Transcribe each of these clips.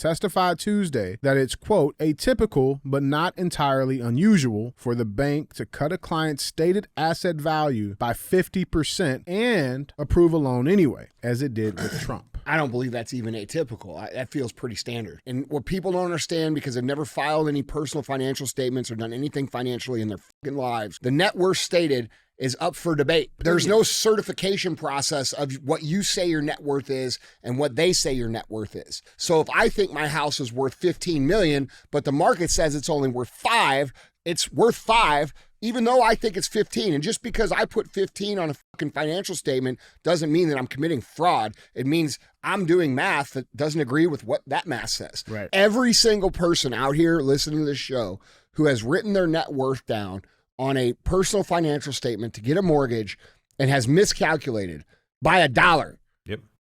testified Tuesday that it's, quote, atypical but not entirely unusual for the bank to cut a client's stated asset value by 50% and approve a loan anyway, as it did with Trump. I don't believe that's even atypical. That feels pretty standard. And what people don't understand, because they've never filed any personal financial statements or done anything financially in their fucking lives, the net worth stated is up for debate. There's no certification process of what you say your net worth is and what they say your net worth is. So if I think my house is worth $15 million, but the market says it's only worth $5, it's worth $5, even though I think it's 15. And just because I put 15 on a fucking financial statement doesn't mean that I'm committing fraud. It means I'm doing math that doesn't agree with what that math says. Right. Every single person out here listening to this show who has written their net worth down on a personal financial statement to get a mortgage and has miscalculated by $1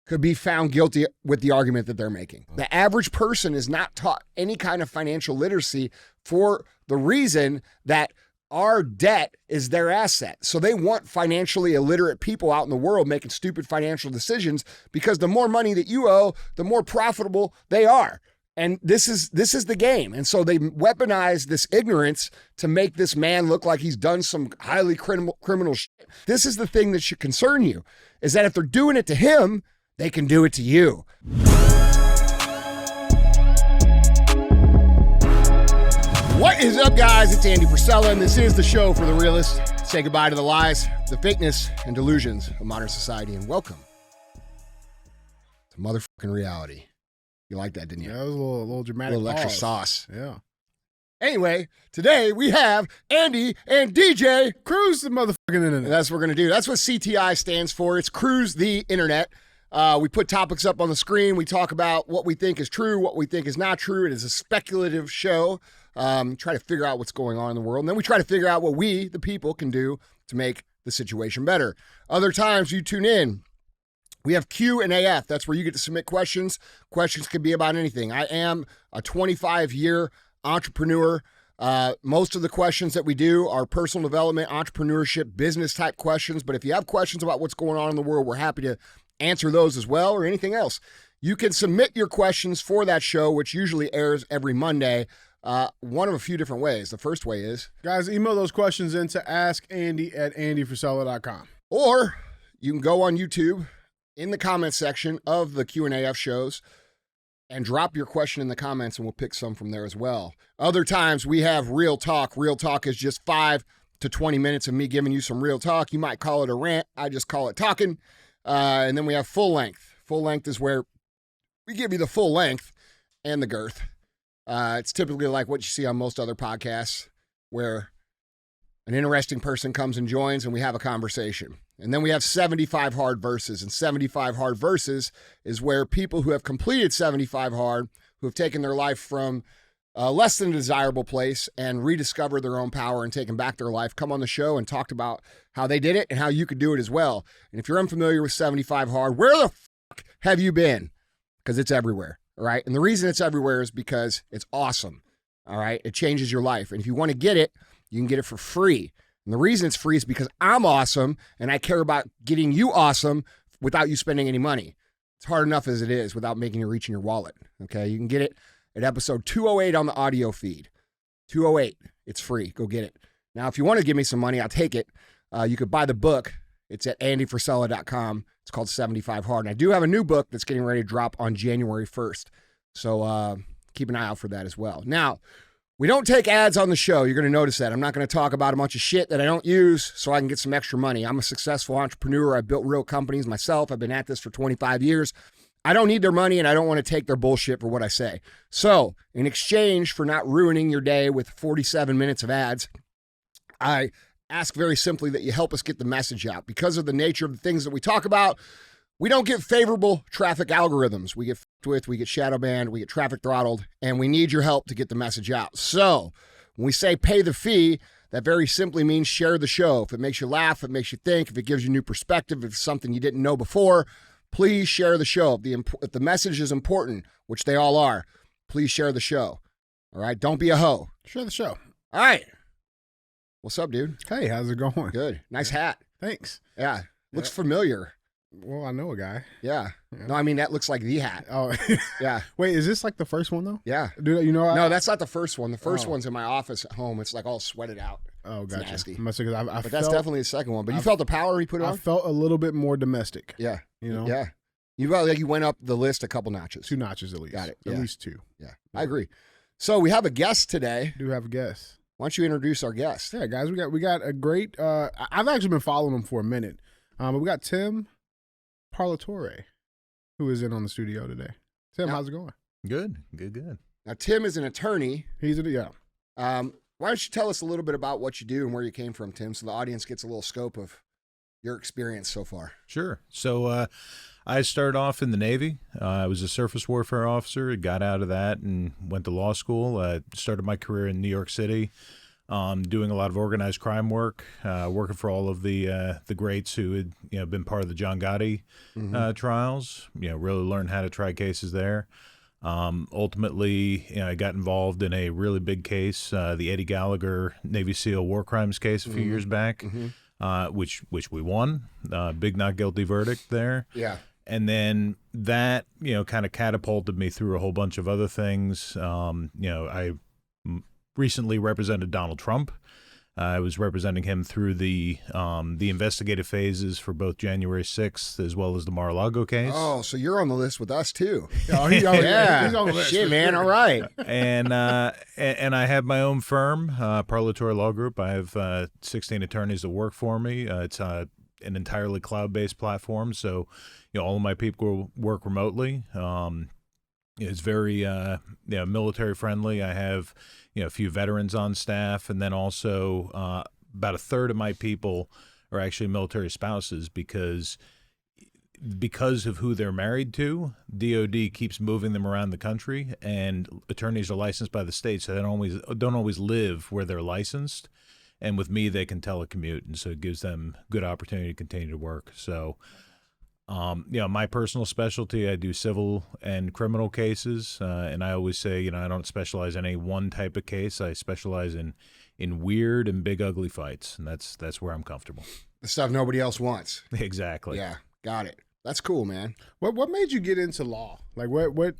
could be found guilty with the argument that they're making. The average person is not taught any kind of financial literacy for the reason that our debt is their asset. So they want financially illiterate people out in the world making stupid financial decisions, because the more money that you owe, the more profitable they are. And this is the game. And so they weaponize this ignorance to make this man look like he's done some highly criminal shit. This is the thing that should concern you, is that if they're doing it to him, they can do it to you. What is up, guys? It's Andy Frisella, and this is the show for the realists. Say goodbye to the lies, the fakeness, and delusions of modern society, and welcome to motherfucking reality. You like that, didn't you? Yeah, that was a little dramatic. A little extra pause. sauce. Yeah. Anyway, today we have Andy and DJ Cruise the motherfucking internet. And that's what we're going to do. That's what CTI stands for. It's Cruise the Internet. We put topics up on the screen. We talk about what we think is true, what we think is not true. It is a speculative show. Try to figure out what's going on in the world. And then we try to figure out what we, the people, can do to make the situation better. Other times you tune in. We have Q and AF. That's where you get to submit questions. Questions can be about anything. I am a 25-year entrepreneur. Most of the questions that we do are personal development, entrepreneurship, business type questions. But if you have questions about what's going on in the world, we're happy to answer those as well, or anything else. You can submit your questions for that show, which usually airs every Monday, one of a few different ways. The first way is, guys, email those questions in to askandy@andyfrisella.com. Or you can go on YouTube in the comment section of the Q&AF shows and drop your question in the comments, and we'll pick some from there as well. Other times we have Real Talk. Real Talk is just 5 to 20 minutes of me giving you some real talk. You might call it a rant. I just call it talking. And then we have Full Length. Full Length is where we give you the full length and the girth. It's typically like what you see on most other podcasts, where an interesting person comes and joins and we have a conversation. And then we have 75 Hard Verses. And 75 Hard Verses is where people who have completed 75 Hard, who have taken their life from less than a desirable place and rediscovered their own power and taken back their life, come on the show and talked about how they did it and how you could do it as well. And if you're unfamiliar with 75 Hard, where the fuck have you been? Because it's everywhere, all right? And the reason it's everywhere is because it's awesome, all right? It changes your life. And if you want to get it, you can get it for free. And the reason it's free is because I'm awesome and I care about getting you awesome without you spending any money. It's hard enough as it is without making you reach in your wallet, okay? You can get it at episode 208 on the audio feed. 208, it's free. Go get it. Now, if you want to give me some money, I'll take it. You could buy the book. It's at andyfrisella.com. It's called 75 Hard. And I do have a new book that's getting ready to drop on January 1st. So keep an eye out for that as well. Now, we don't take ads on the show. You're going to notice that. I'm not going to talk about a bunch of shit that I don't use so I can get some extra money. I'm a successful entrepreneur. I built real companies myself. I've been at this for 25 years. I don't need their money, and I don't want to take their bullshit for what I say. So in exchange for not ruining your day with 47 minutes of ads, I ask very simply that you help us get the message out. Because of the nature of the things that we talk about, we don't get favorable traffic algorithms. We get f***ed with, we get shadow banned, we get traffic throttled, and we need your help to get the message out. So when we say pay the fee, that very simply means share the show. If it makes you laugh, if it makes you think, if it gives you new perspective, if it's something you didn't know before, please share the show. If the message is important, which they all are, please share the show. All right? Don't be a hoe. Share the show. All right. What's up, dude? Hey, how's it going? Good. Nice hat. Thanks. Yeah. Looks familiar. Well, I know a guy. Yeah. No, I mean, that looks like the hat. Oh, Yeah. wait, is this like the first one though? Yeah. Dude, you know, No, that's not the first one. The first one's in my office at home. It's like all sweated out. Oh, It's gotcha. nasty. But That's definitely the second one. But you felt the power he put I on? felt a little bit more domestic. Yeah. You know? Yeah. You felt like you went up the list a couple notches. 2 notches at least. Got it. At Yeah. least 2. Yeah. I agree. So we have a guest today. Do have a guest. Why don't you introduce our guest? Yeah, guys, we got a great. I've actually been following him for a minute, but we got Tim Parlatore, who is in on the studio today. Tim, how's it going? Good. Now, Tim is an attorney. Yeah. Why don't you tell us a little bit about what you do and where you came from, Tim, so the audience gets a little scope of your experience so far? Sure. So I started off in the Navy. I was a surface warfare officer. Got out of that and went to law school. Started my career in New York City, doing a lot of organized crime work, working for all of the greats who had been part of the John Gotti trials. Really learned how to try cases there. Ultimately, I got involved in a really big case, the Eddie Gallagher Navy SEAL war crimes case a few years back, which we won. Big not guilty verdict there. Yeah. And then that, kind of catapulted me through a whole bunch of other things. I recently represented Donald Trump. I was representing him through the investigative phases for both January 6th as well as the Mar-a-Lago case. Oh, so you're on the list with us too. Yeah. He's on the list. Shit, man. All right. And I have my own firm, Parlatore Law Group. I have 16 attorneys that work for me. It's an entirely cloud-based platform, so all of my people work remotely. It's very military friendly. I have a few veterans on staff, and then also about a third of my people are actually military spouses because of who they're married to. DOD keeps moving them around the country, and attorneys are licensed by the state, so they don't always live where they're licensed. And with me, they can telecommute, and so it gives them good opportunity to continue to work. So. My personal specialty, I do civil and criminal cases, and I always say, I don't specialize in any one type of case. I specialize in weird and big ugly fights, and that's where I'm comfortable. The stuff nobody else wants. Exactly. Yeah, got it. That's cool, man. What made you get into law? Like, what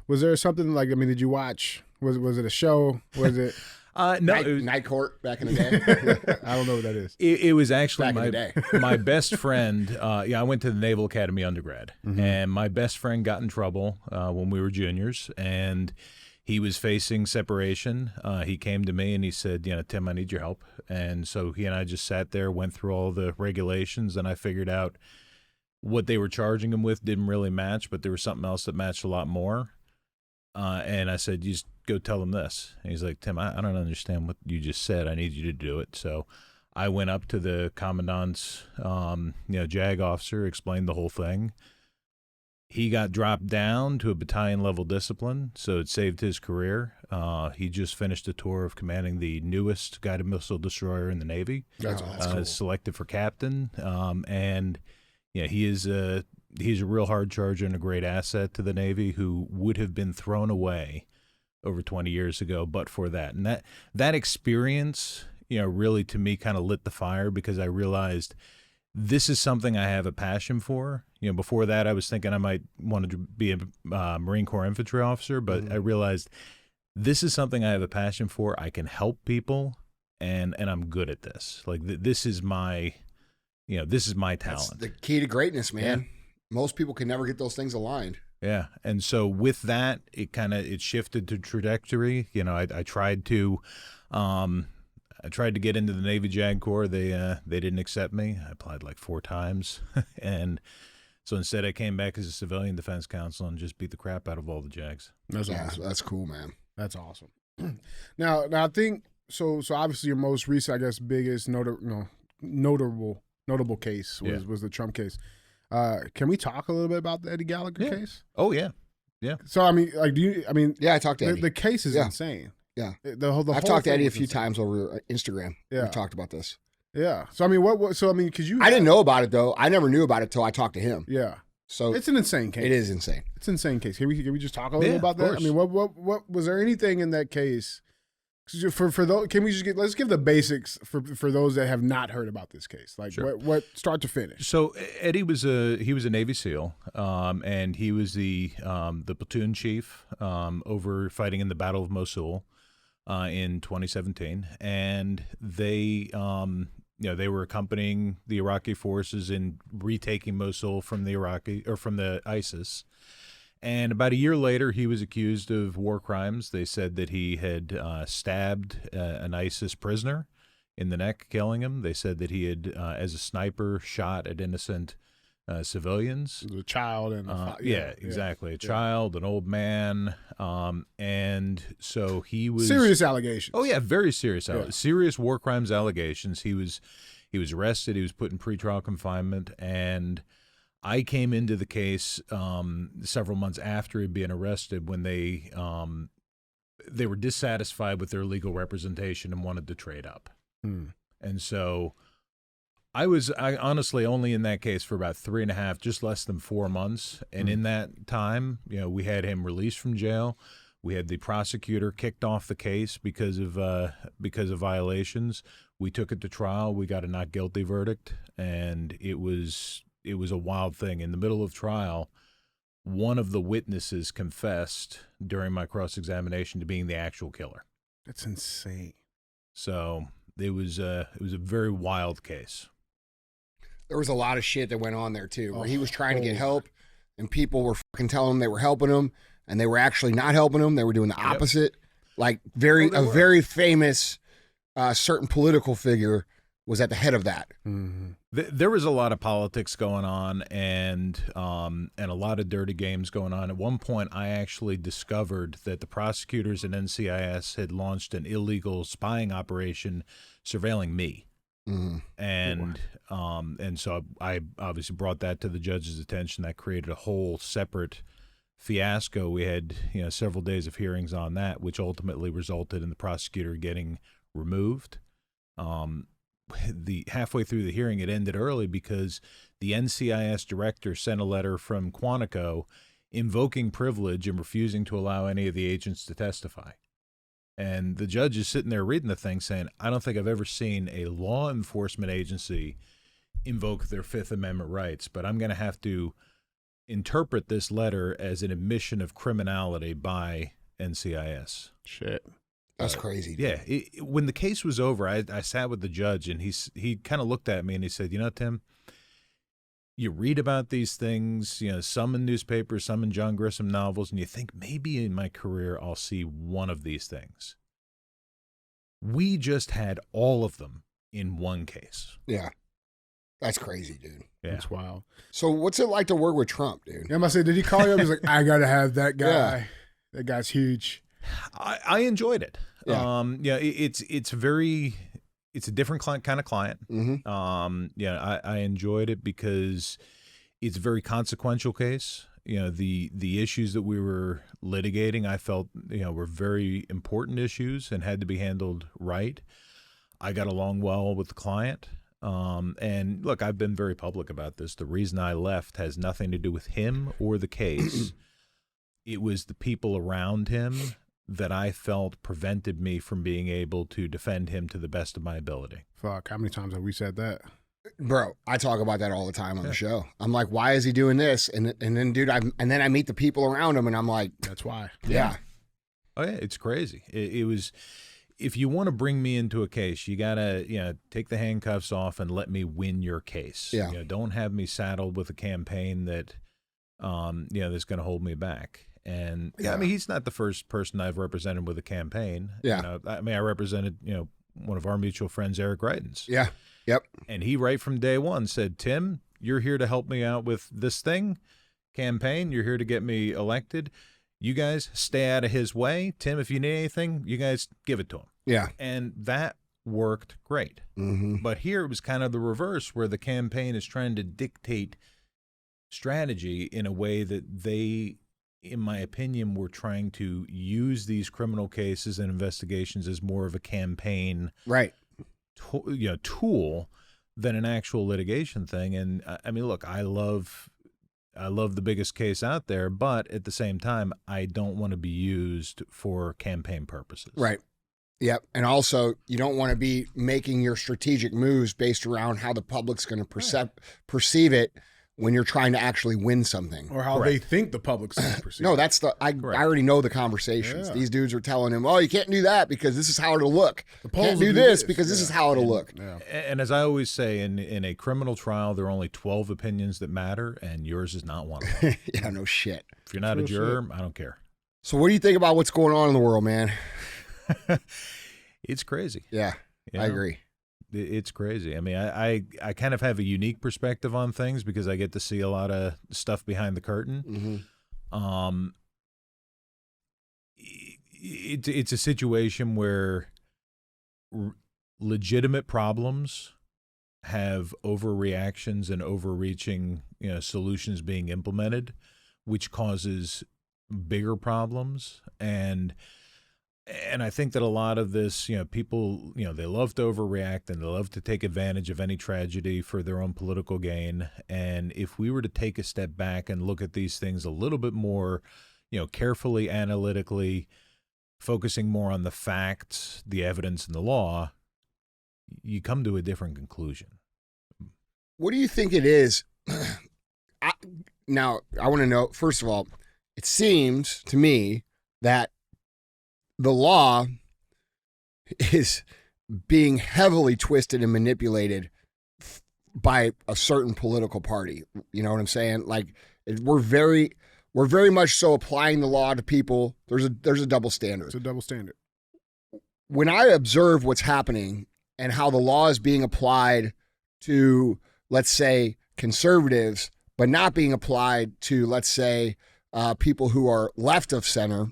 was there something like? I mean, did you watch? Was it a show? Was it? No, Night Court back in the day. I don't know what that is. It was actually Back in the day. my best friend. I went to the Naval Academy undergrad, and my best friend got in trouble when we were juniors, and he was facing separation. He came to me and he said, Tim, I need your help. And so he and I just sat there, went through all the regulations, and I figured out what they were charging him with didn't really match, but there was something else that matched a lot more. And I said, you just go tell him this. And he's like, Tim, I don't understand what you just said. I need you to do it. So I went up to the commandant's, JAG officer, explained the whole thing. He got dropped down to a battalion level discipline, so it saved his career. He just finished a tour of commanding the newest guided missile destroyer in the Navy. That's cool. Selected for captain. And he's a real hard charger and a great asset to the Navy who would have been thrown away over 20 years ago but for that. And that experience, really to me kind of lit the fire because I realized this is something I have a passion for. Before that I was thinking I might want to be a Marine Corps infantry officer, but I realized this is something I have a passion for. I can help people and I'm good at this. Like this is my talent. That's the key to greatness, man. Yeah. Most people can never get those things aligned. Yeah, and so with that, it shifted to trajectory. I tried to get into the Navy JAG Corps. They didn't accept me. I applied like 4 times, and so instead I came back as a civilian defense counsel and just beat the crap out of all the JAGs. That's awesome. That's cool, man. That's awesome. Now I think so. So obviously your most recent, I guess, biggest notable case was the Trump case. Can we talk a little bit about the Eddie Gallagher case? Oh yeah. So I mean, yeah, I talked to Eddie. The case is insane. Yeah, I've talked to Eddie a few times over Instagram. Yeah, we talked about this. Yeah. So I mean, because I didn't know about it though. I never knew about it till I talked to him. Yeah. So it's an insane case. It is insane. It's an insane case. Can we just talk a little about that? I mean, what was there anything in that case For those, can we just let's give the basics for those that have not heard about this case, like Sure. what start to finish. So Eddie was a Navy SEAL, and he was the platoon chief over fighting in the Battle of Mosul in 2017, and they they were accompanying the Iraqi forces in retaking Mosul from the ISIS. And about a year later, he was accused of war crimes. They said that he had stabbed an ISIS prisoner in the neck, killing him. They said that he had, as a sniper, shot at innocent civilians. A child and exactly. A child, an old man. And so he was... Serious allegations. Oh, yeah, very serious. Serious war crimes allegations. He was arrested. He was put in pretrial confinement, and I came into the case several months after he'd been arrested when they were dissatisfied with their legal representation and wanted to trade up. And so I honestly only in that case for about 3.5, just less than 4 months. And in that time, we had him released from jail. We had the prosecutor kicked off the case because of violations. We took it to trial. We got a not guilty verdict, and it was a wild thing. In the middle of trial, one of the witnesses confessed during my cross-examination to being the actual killer. That's insane. So it was a very wild case. There was a lot of shit that went on there too, where he was trying to get help, and people were fucking telling him they were helping him, and they were actually not helping him. They were doing the opposite. Like very famous certain political figure was at the head of that. Mm-hmm. There was a lot of politics going on, and a lot of dirty games going on. At one point, I actually discovered that the prosecutors at NCIS had launched an illegal spying operation surveilling me. Mm-hmm. And so I obviously brought that to the judge's attention. That created a whole separate fiasco. We had several days of hearings on that, which ultimately resulted in the prosecutor getting removed. Halfway through the hearing, it ended early because the NCIS director sent a letter from Quantico invoking privilege and refusing to allow any of the agents to testify. And the judge is sitting there reading the thing saying, I don't think I've ever seen a law enforcement agency invoke their Fifth Amendment rights, but I'm going to have to interpret this letter as an admission of criminality by NCIS. Shit. That's crazy. Yeah. When the case was over, I sat with the judge, and he kind of looked at me and he said, Tim, you read about these things, some in newspapers, some in John Grisham novels, and you think maybe in my career I'll see one of these things. We just had all of them in one case. Yeah. That's crazy, dude. Yeah. That's wild. So what's it like to work with Trump, dude? Yeah, I say, did he call you up? He's like, I got to have that guy. Yeah. That guy's huge. I enjoyed it. Yeah. It's a different kind of client. Mm-hmm. I enjoyed it because it's a very consequential case. The issues that we were litigating, I felt, were very important issues and had to be handled right. I got along well with the client. And look, I've been very public about this. The reason I left has nothing to do with him or the case. It was the people around him that I felt prevented me from being able to defend him to the best of my ability. Fuck, how many times have we said that? Bro, I talk about that all the time on the show. I'm like, why is he doing this? And then, dude, then I meet the people around him, and I'm like, that's why. Yeah. Oh yeah, it's crazy. It was. If you want to bring me into a case, you gotta take the handcuffs off and let me win your case. Yeah. Don't have me saddled with a campaign that that's going to hold me back. And I mean, he's not the first person I've represented with a campaign. Yeah. I represented one of our mutual friends, Eric Reitens. Yeah. Yep. And he right from day one said, Tim, you're here to help me out with this campaign. You're here to get me elected. You guys stay out of his way. Tim, if you need anything, you guys give it to him. Yeah. And that worked great. Mm-hmm. But here it was kind of the reverse, where the campaign is trying to dictate strategy in a way that they, in my opinion, were trying to use these criminal cases and investigations as more of a campaign right tool than an actual litigation thing. And I mean, look, I love the biggest case out there, but at the same time, I don't want to be used for campaign purposes. Right. Yep. And also, you don't want to be making your strategic moves based around how the public's going to perceive it when you're trying to actually win something. Or how they think the public's going to perceive No, it. that's I already know the conversations. Yeah. These dudes are telling him, "Oh, you can't do that because this is how it'll look. The You polls can't will do do this this." because this Yeah. is how it'll look." Yeah. And as I always say, in a criminal trial, there are only 12 opinions that matter, and yours is not one of them. Yeah, no shit. If you're not a True juror, I don't care. So what do you think about what's going on in the world, man? It's crazy. Yeah, You I know? agree. It's crazy. I mean, I kind of have a unique perspective on things because I get to see a lot of stuff behind the curtain. Mm-hmm. It's a situation where legitimate problems have overreactions and overreaching, solutions being implemented, which causes bigger problems. And I think that a lot of this, people, they love to overreact and they love to take advantage of any tragedy for their own political gain. And if we were to take a step back and look at these things a little bit more, carefully, analytically, focusing more on the facts, the evidence, and the law, you come to a different conclusion. What do you think it is? Now, I want to know, first of all, it seems to me that the law is being heavily twisted and manipulated by a certain political party. You know what I'm saying? Like we're very much so applying the law to people. There's a double standard. It's a double standard. When I observe what's happening and how the law is being applied to, let's say, conservatives, but not being applied to, let's say, people who are left of center,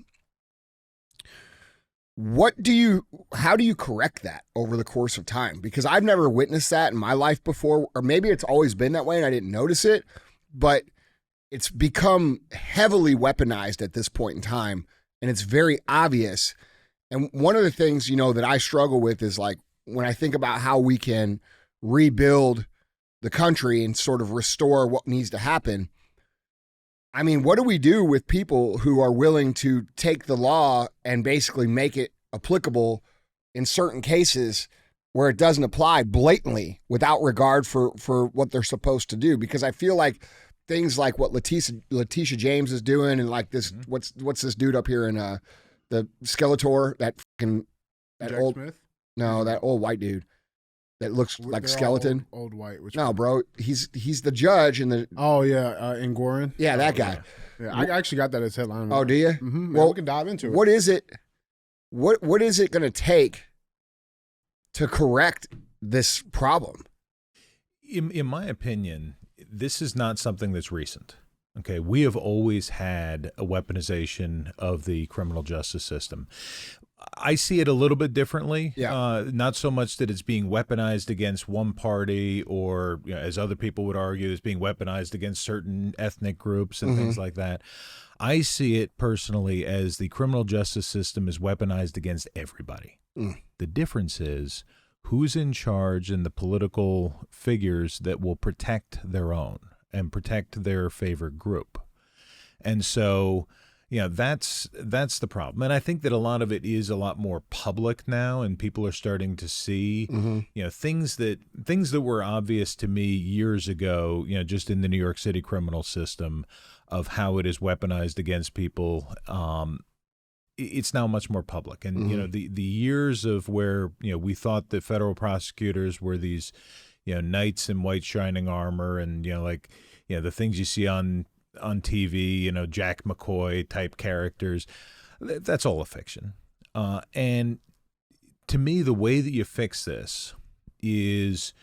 how do you correct that over the course of time? Because I've never witnessed that in my life before, or maybe it's always been that way and I didn't notice it, but it's become heavily weaponized at this point in time, and it's very obvious. And one of the things, that I struggle with is like when I think about how we can rebuild the country and sort of restore what needs to happen. I mean, what do we do with people who are willing to take the law and basically make it applicable in certain cases where it doesn't apply blatantly without regard for what they're supposed to do? Because I feel like things like what Letitia James is doing and like this, what's this dude up here in the Skeletor, that Jack old Smith? that old white dude that looks like a They're skeleton. all old white. Which No, one? bro, he's the judge in the. Oh yeah, Ingoran. Yeah, that guy. Yeah, I actually got that as headline. Oh, do you? Mm-hmm. Well, We can dive into it. What is it? What is it going to take to correct this problem? In my opinion, this is not something that's recent. Okay, we have always had a weaponization of the criminal justice system. I see it a little bit differently. Yeah. Not so much that it's being weaponized against one party or, as other people would argue, it's being weaponized against certain ethnic groups and things like that. I see it personally as the criminal justice system is weaponized against everybody. The difference is who's in charge and the political figures that will protect their own and protect their favorite group. And so, that's the problem. And I think that a lot of it is a lot more public now, and people are starting to see, things that were obvious to me years ago, just in the New York City criminal system of how it is weaponized against people. It's now much more public. And, the years of where, we thought that federal prosecutors were these, knights in white shining armor and, the things you see on TV, Jack McCoy type characters, that's all a fiction. And to me, the way that you fix this is,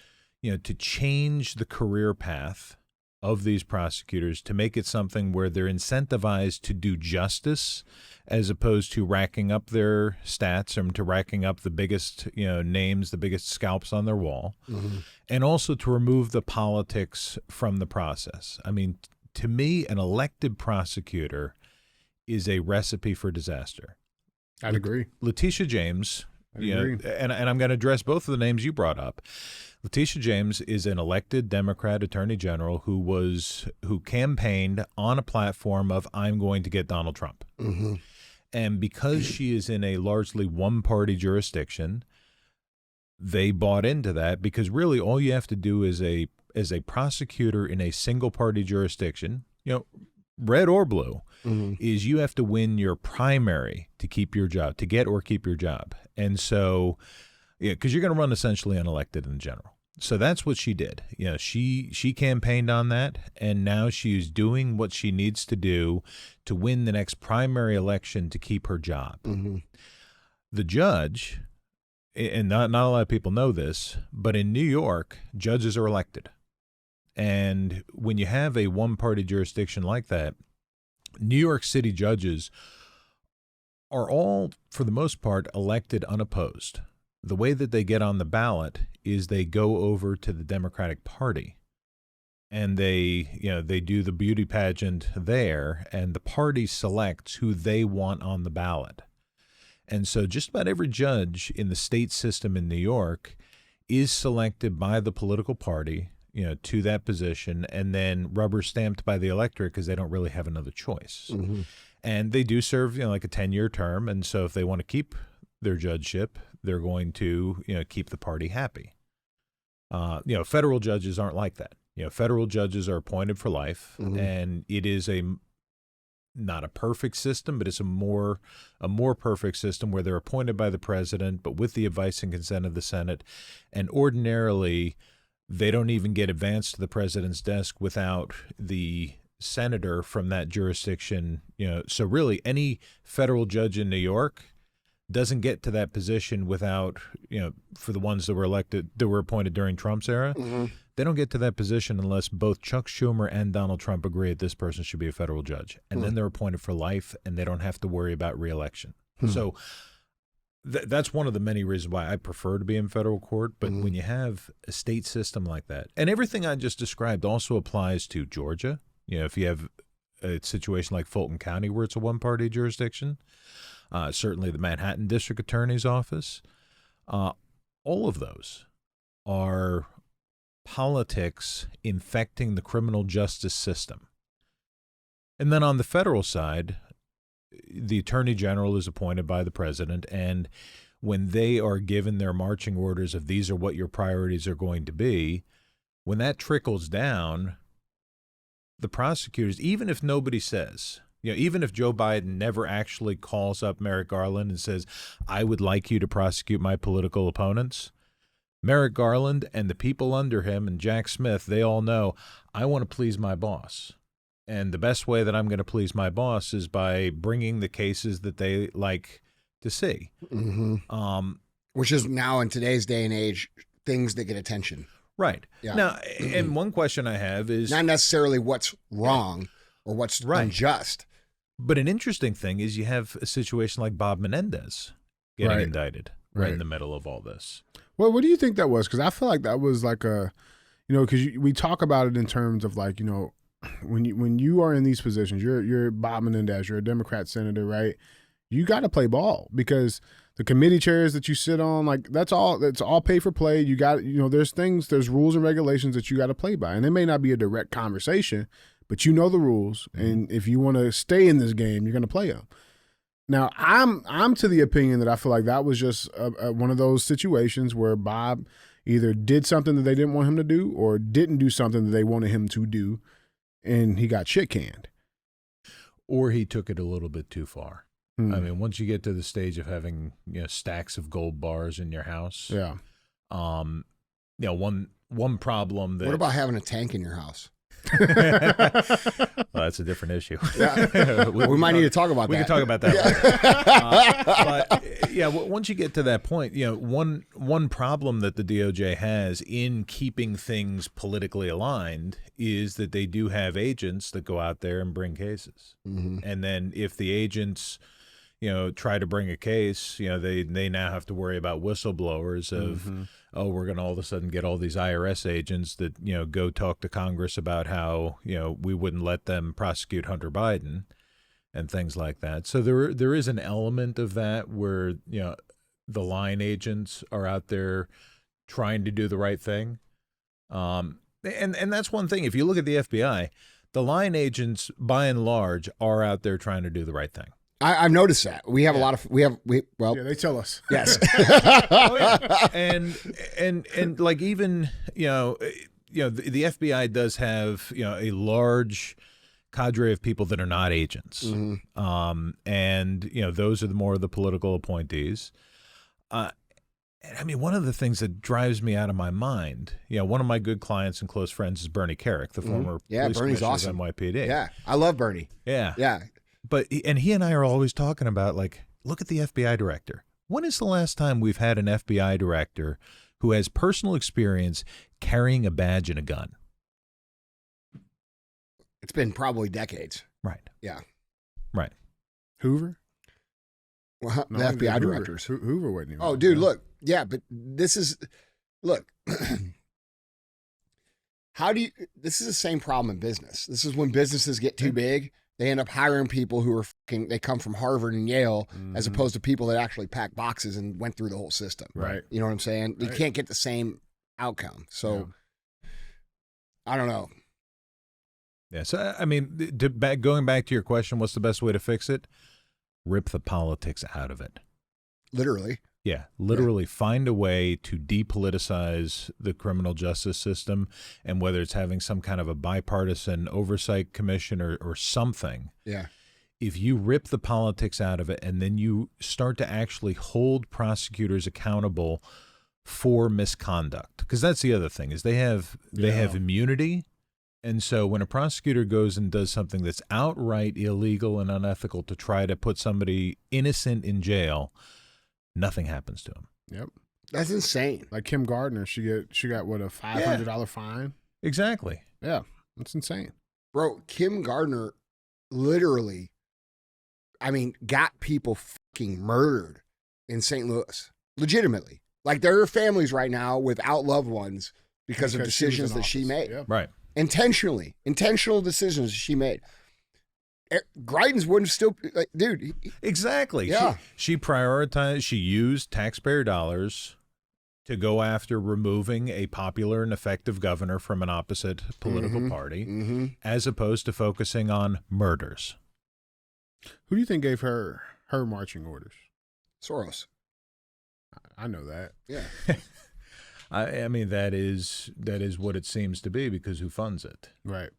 to change the career path of these prosecutors to make it something where they're incentivized to do justice as opposed to racking up their stats or to racking up the biggest, names, the biggest scalps on their wall, and also to remove the politics from the process. I mean, to me, an elected prosecutor is a recipe for disaster. I'd agree. Letitia James, I'd agree. and I'm going to address both of the names you brought up. Letitia James is an elected Democrat attorney general who campaigned on a platform of I'm going to get Donald Trump. And because she is in a largely one-party jurisdiction, they bought into that, because really all you have to do as a prosecutor in a single-party jurisdiction, red or blue, is you have to win your primary to keep your job, to get or keep your job. And so, because you're going to run essentially unelected in general. So that's what she did. She campaigned on that, and now she's doing what she needs to do to win the next primary election to keep her job. The judge, and not a lot of people know this, but in New York, judges are elected. And when you have a one-party jurisdiction like that, New York City judges are all, for the most part, elected unopposed. The way that they get on the ballot is they go over to the Democratic Party, and they do the beauty pageant there, and the party selects who they want on the ballot. And so just about every judge in the state system in New York is selected by the political party, to that position, and then rubber stamped by the electorate, because they don't really have another choice. And they do serve, like a 10-year term. And so if they want to keep their judgeship, they're going to, keep the party happy. Federal judges aren't like that. Federal judges are appointed for life, and it is not a perfect system, but it's a more perfect system where they're appointed by the president, but with the advice and consent of the Senate. And ordinarily, they don't even get advanced to the president's desk without the senator from that jurisdiction. So really, any federal judge in New York doesn't get to that position without, for the ones that were appointed during Trump's era, they don't get to that position unless both Chuck Schumer and Donald Trump agree that this person should be a federal judge. And then they're appointed for life, and they don't have to worry about reelection. So that's one of the many reasons why I prefer to be in federal court. But when you have a state system like that, and everything I just described also applies to Georgia. If you have a situation like Fulton County where it's a one-party jurisdiction, certainly the Manhattan District Attorney's Office, all of those are politics infecting the criminal justice system. And then on the federal side, the Attorney General is appointed by the president, and when they are given their marching orders of these are what your priorities are going to be, when that trickles down, the prosecutors, even if nobody says, even if Joe Biden never actually calls up Merrick Garland and says, I would like you to prosecute my political opponents, Merrick Garland and the people under him and Jack Smith, they all know, I want to please my boss. And the best way that I'm going to please my boss is by bringing the cases that they like to see. Which is now, in today's day and age, things that get attention. Right. Yeah. Now, and one question I have is... not necessarily what's wrong or what's unjust. But an interesting thing is you have a situation like Bob Menendez getting indicted right in the middle of all this. Well, what do you think that was? Because I feel like that was like a, because we talk about it in terms of like, when you are in these positions, you're Bob Menendez, you're a Democrat senator, right? You got to play ball, because the committee chairs that you sit on, like that's all pay for play. You got, there's rules and regulations that you got to play by, and it may not be a direct conversation, but you know the rules, and if you want to stay in this game, you're going to play them. Now, I'm to the opinion that I feel like that was just one of those situations where Bob either did something that they didn't want him to do or didn't do something that they wanted him to do, and he got shit canned. Or he took it a little bit too far. I mean, once you get to the stage of having stacks of gold bars in your house, one problem that... What about having a tank in your house? Well, that's a different issue. Yeah. we might need to talk about that. We can talk about that. But once you get to that point, one problem that the DOJ has in keeping things politically aligned is that they do have agents that go out there and bring cases. And then if the agents try to bring a case, they now have to worry about whistleblowers of, we're going to all of a sudden get all these IRS agents that, go talk to Congress about how, we wouldn't let them prosecute Hunter Biden and things like that. So there is an element of that where, the line agents are out there trying to do the right thing. And that's one thing. If you look at the FBI, the line agents, by and large, are out there trying to do the right thing. I've noticed that we have a lot of well, Yeah, they tell us. yes. Oh, yeah. And like even the FBI does have a large cadre of people that are not agents, and those are more of the political appointees. I mean, one of the things that drives me out of my mind, one of my good clients and close friends is Bernie Carrick, the former police Bernie's commissioner awesome. of NYPD. Yeah, I love Bernie. Yeah. Yeah. But he and I are always talking about, like, look at the FBI director. When is the last time we've had an FBI director who has personal experience carrying a badge and a gun? It's been probably decades. Right. Yeah. Right. Hoover? Well, No, the FBI Hoover. directors. Hoover wasn't even. Oh, dude, look. Yeah, but this is, look, this is the same problem in business. This is when businesses get too big, they end up hiring people who are they come from Harvard and Yale, as opposed to people that actually pack boxes and went through the whole system. Right. You know what I'm saying? You Right. can't get the same outcome. So, I don't know. Yeah. So, I mean, going back to your question, what's the best way to fix it? Rip the politics out of it. Literally. Yeah, literally find a way to depoliticize the criminal justice system, and whether it's having some kind of a bipartisan oversight commission or something. Yeah. If you rip the politics out of it and then you start to actually hold prosecutors accountable for misconduct, because that's the other thing is they have immunity. And so when a prosecutor goes and does something that's outright illegal and unethical to try to put somebody innocent in jail, nothing happens to him. Yep. That's insane. Like Kim Gardner, she got what, a $500 fine? Exactly. Yeah, that's insane. Bro, Kim Gardner literally, I mean, got people fucking murdered in St. Louis. Legitimately. Like, there are families right now without loved ones because of decisions that she made. Yep. Right. Intentional decisions she made. Greitens wouldn't still, like, dude. Exactly. Yeah. She prioritized, she used taxpayer dollars to go after removing a popular and effective governor from an opposite political party, as opposed to focusing on murders. Who do you think gave her marching orders? Soros. I know that. Yeah. I mean, that is what it seems to be, because who funds it? Right.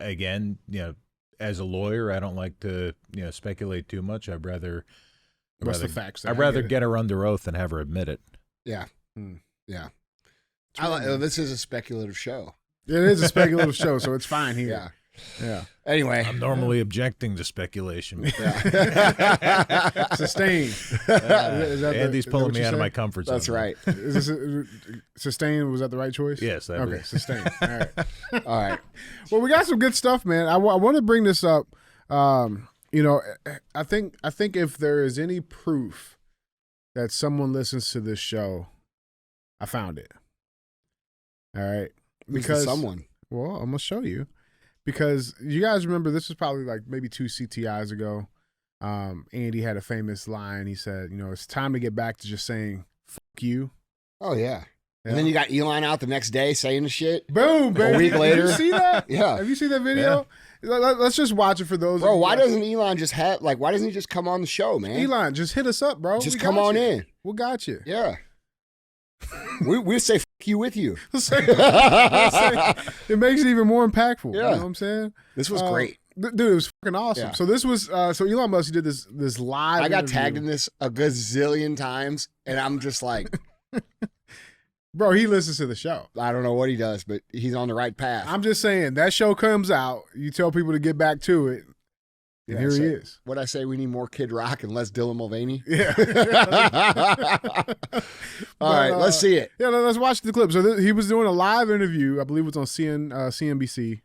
Again, as a lawyer, I don't like to, speculate too much. I'd rather What's the facts? I'd rather get her under oath than have her admit it. Yeah. Yeah. True. This is a speculative show. It is a speculative show, so it's fine here. Yeah. Yeah. Anyway. I'm normally objecting to speculation. Sustained. Andy's pulling me out of my comfort zone. That's right. Is this sustained? Was that the right choice? Yes. Okay, sustained. All right. All right. Well, we got some good stuff, man. I want to bring this up. I think if there is any proof that someone listens to this show, I found it. All right. Because someone. Well, I'm gonna show you. Because you guys remember, this was probably like maybe 2 CTIs ago. Andy had a famous line. He said, it's time to get back to just saying, fuck you. Oh, yeah. And then you got Elon out the next day saying the shit. Boom, baby. A week later. Did you see that? Yeah. Have you seen that video? Yeah. Let's just watch it for those. Bro, why doesn't Elon just why doesn't he just come on the show, man? Elon, just hit us up, bro. Just come on in. We got you. Yeah. we say fuck you with you. It makes it even more impactful. Yeah. You know what I'm saying? This was great. Dude, it was fucking awesome. Yeah. So this was, so Elon Musk did this live I got interview. tagged in this a gazillion times, and I'm just like, bro, he listens to the show. I don't know what he does, but he's on the right path. I'm just saying, that show comes out, you tell people to get back to it, and here he is. What'd I say? We need more Kid Rock and less Dylan Mulvaney? Yeah. All right, let's see it. Yeah, let's watch the clip. So he was doing a live interview. I believe it was on CNBC. He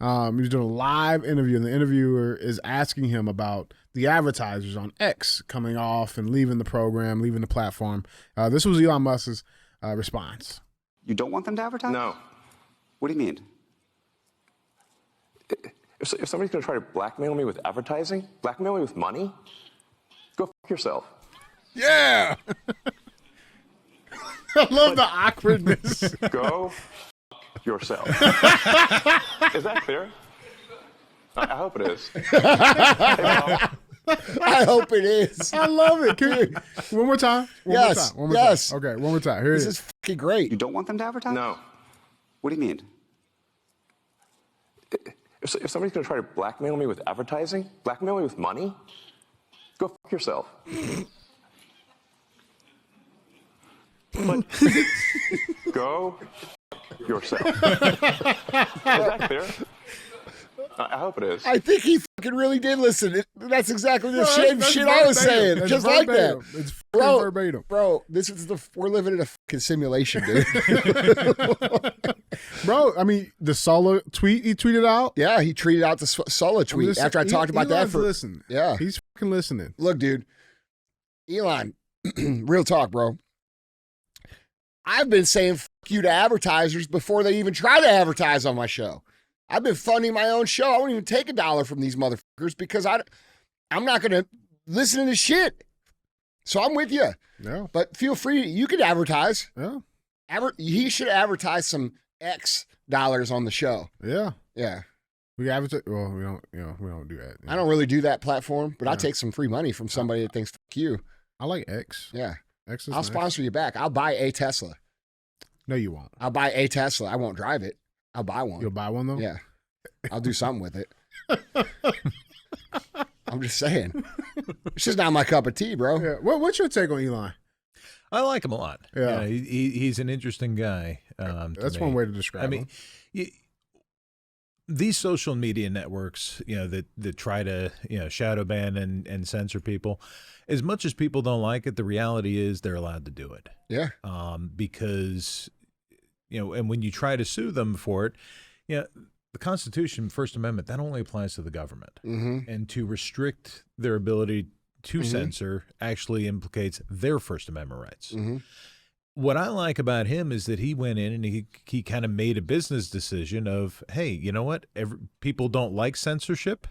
was doing a live interview, and the interviewer is asking him about the advertisers on X coming off and leaving the program, leaving the platform. This was Elon Musk's response. You don't want them to advertise? No. What do you mean? If somebody's going to try to blackmail me with advertising, blackmail me with money, go f*** yourself. Yeah. I love the awkwardness. Go f*** yourself. Is that clear? I hope it is. I hope it is. I love it. One more time. Yes. One more Yes. time. Okay, one more time. Here it This is. is fucking great. You don't want them to advertise? No. What do you mean? If somebody's going to try to blackmail me with advertising, blackmail me with money, go fuck yourself. But go fuck yourself. Is that clear? I hope it is. I think he fucking really did listen. That's exactly the same that's shit I was verbatim. saying. That's Just like that. verbatim. It's fucking verbatim. Bro, we're living in a fucking simulation, dude. Bro, I mean, the solo tweet he tweeted out. Yeah, he tweeted out the solo tweet after I talked about that for. Listen. Yeah. He's fucking listening. Look, dude. Elon, real talk, bro. I've been saying fuck you to advertisers before they even try to advertise on my show. I've been funding my own show. I won't even take $1 from these motherfuckers because I'm not going to listen to this shit. So I'm with you. Yeah. But feel free. You could advertise. Yeah. He should advertise some X dollars on the show. Yeah. Yeah. We advertise. Well, we don't. We don't do that. I don't really do that platform, but I'll take some free money from somebody that thinks fuck you. I like X. Yeah. X is I'll nice. sponsor you back. I'll buy a Tesla. No, you won't. I'll buy a Tesla. I won't drive it. I'll buy one. You'll buy one though. Yeah. I'll do something with it. I'm just saying. It's just not my cup of tea, bro. Yeah. What's your take on Elon? I like him a lot. Yeah. He's an interesting guy. That's one way to describe him. These social media networks, that try to, shadow ban and censor people, as much as people don't like it, the reality is they're allowed to do it. Yeah. Because, and when you try to sue them for it, the Constitution, First Amendment, that only applies to the government. Mm-hmm. And to restrict their ability to censor actually implicates their First Amendment rights. Mm-hmm. What I like about him is that he went in and he kind of made a business decision of, hey, you know what? People don't like censorship.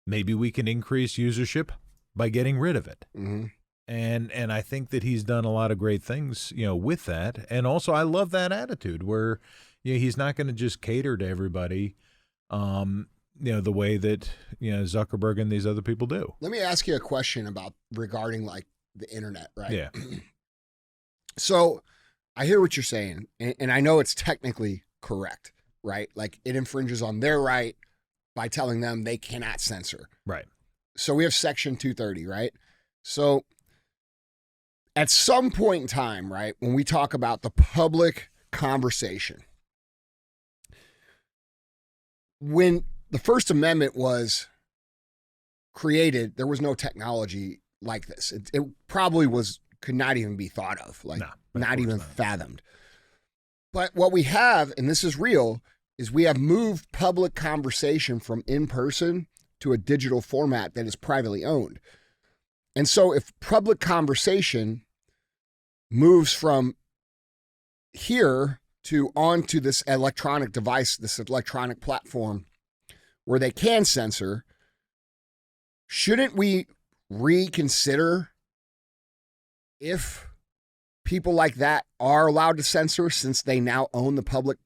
Maybe we can increase usership by getting rid of it. Mm-hmm. And I think that he's done a lot of great things, with that. And also I love that attitude where, he's not going to just cater to everybody, the way that, Zuckerberg and these other people do. Let me ask you a question regarding like the internet, right? Yeah. So I hear what you're saying, and I know it's technically correct, right? Like it infringes on their right by telling them they cannot censor. Right. So we have Section 230, right? So at some point in time, right, when we talk about the public conversation, when the First Amendment was created, there was no technology like this. It probably could not even be thought of, like not even fathomed. But what we have, and this is real, is we have moved public conversation from in-person to a digital format that is privately owned. And so if public conversation moves from here to onto this electronic device, this electronic platform where they can censor, shouldn't we reconsider if people like that are allowed to censor since they now own the public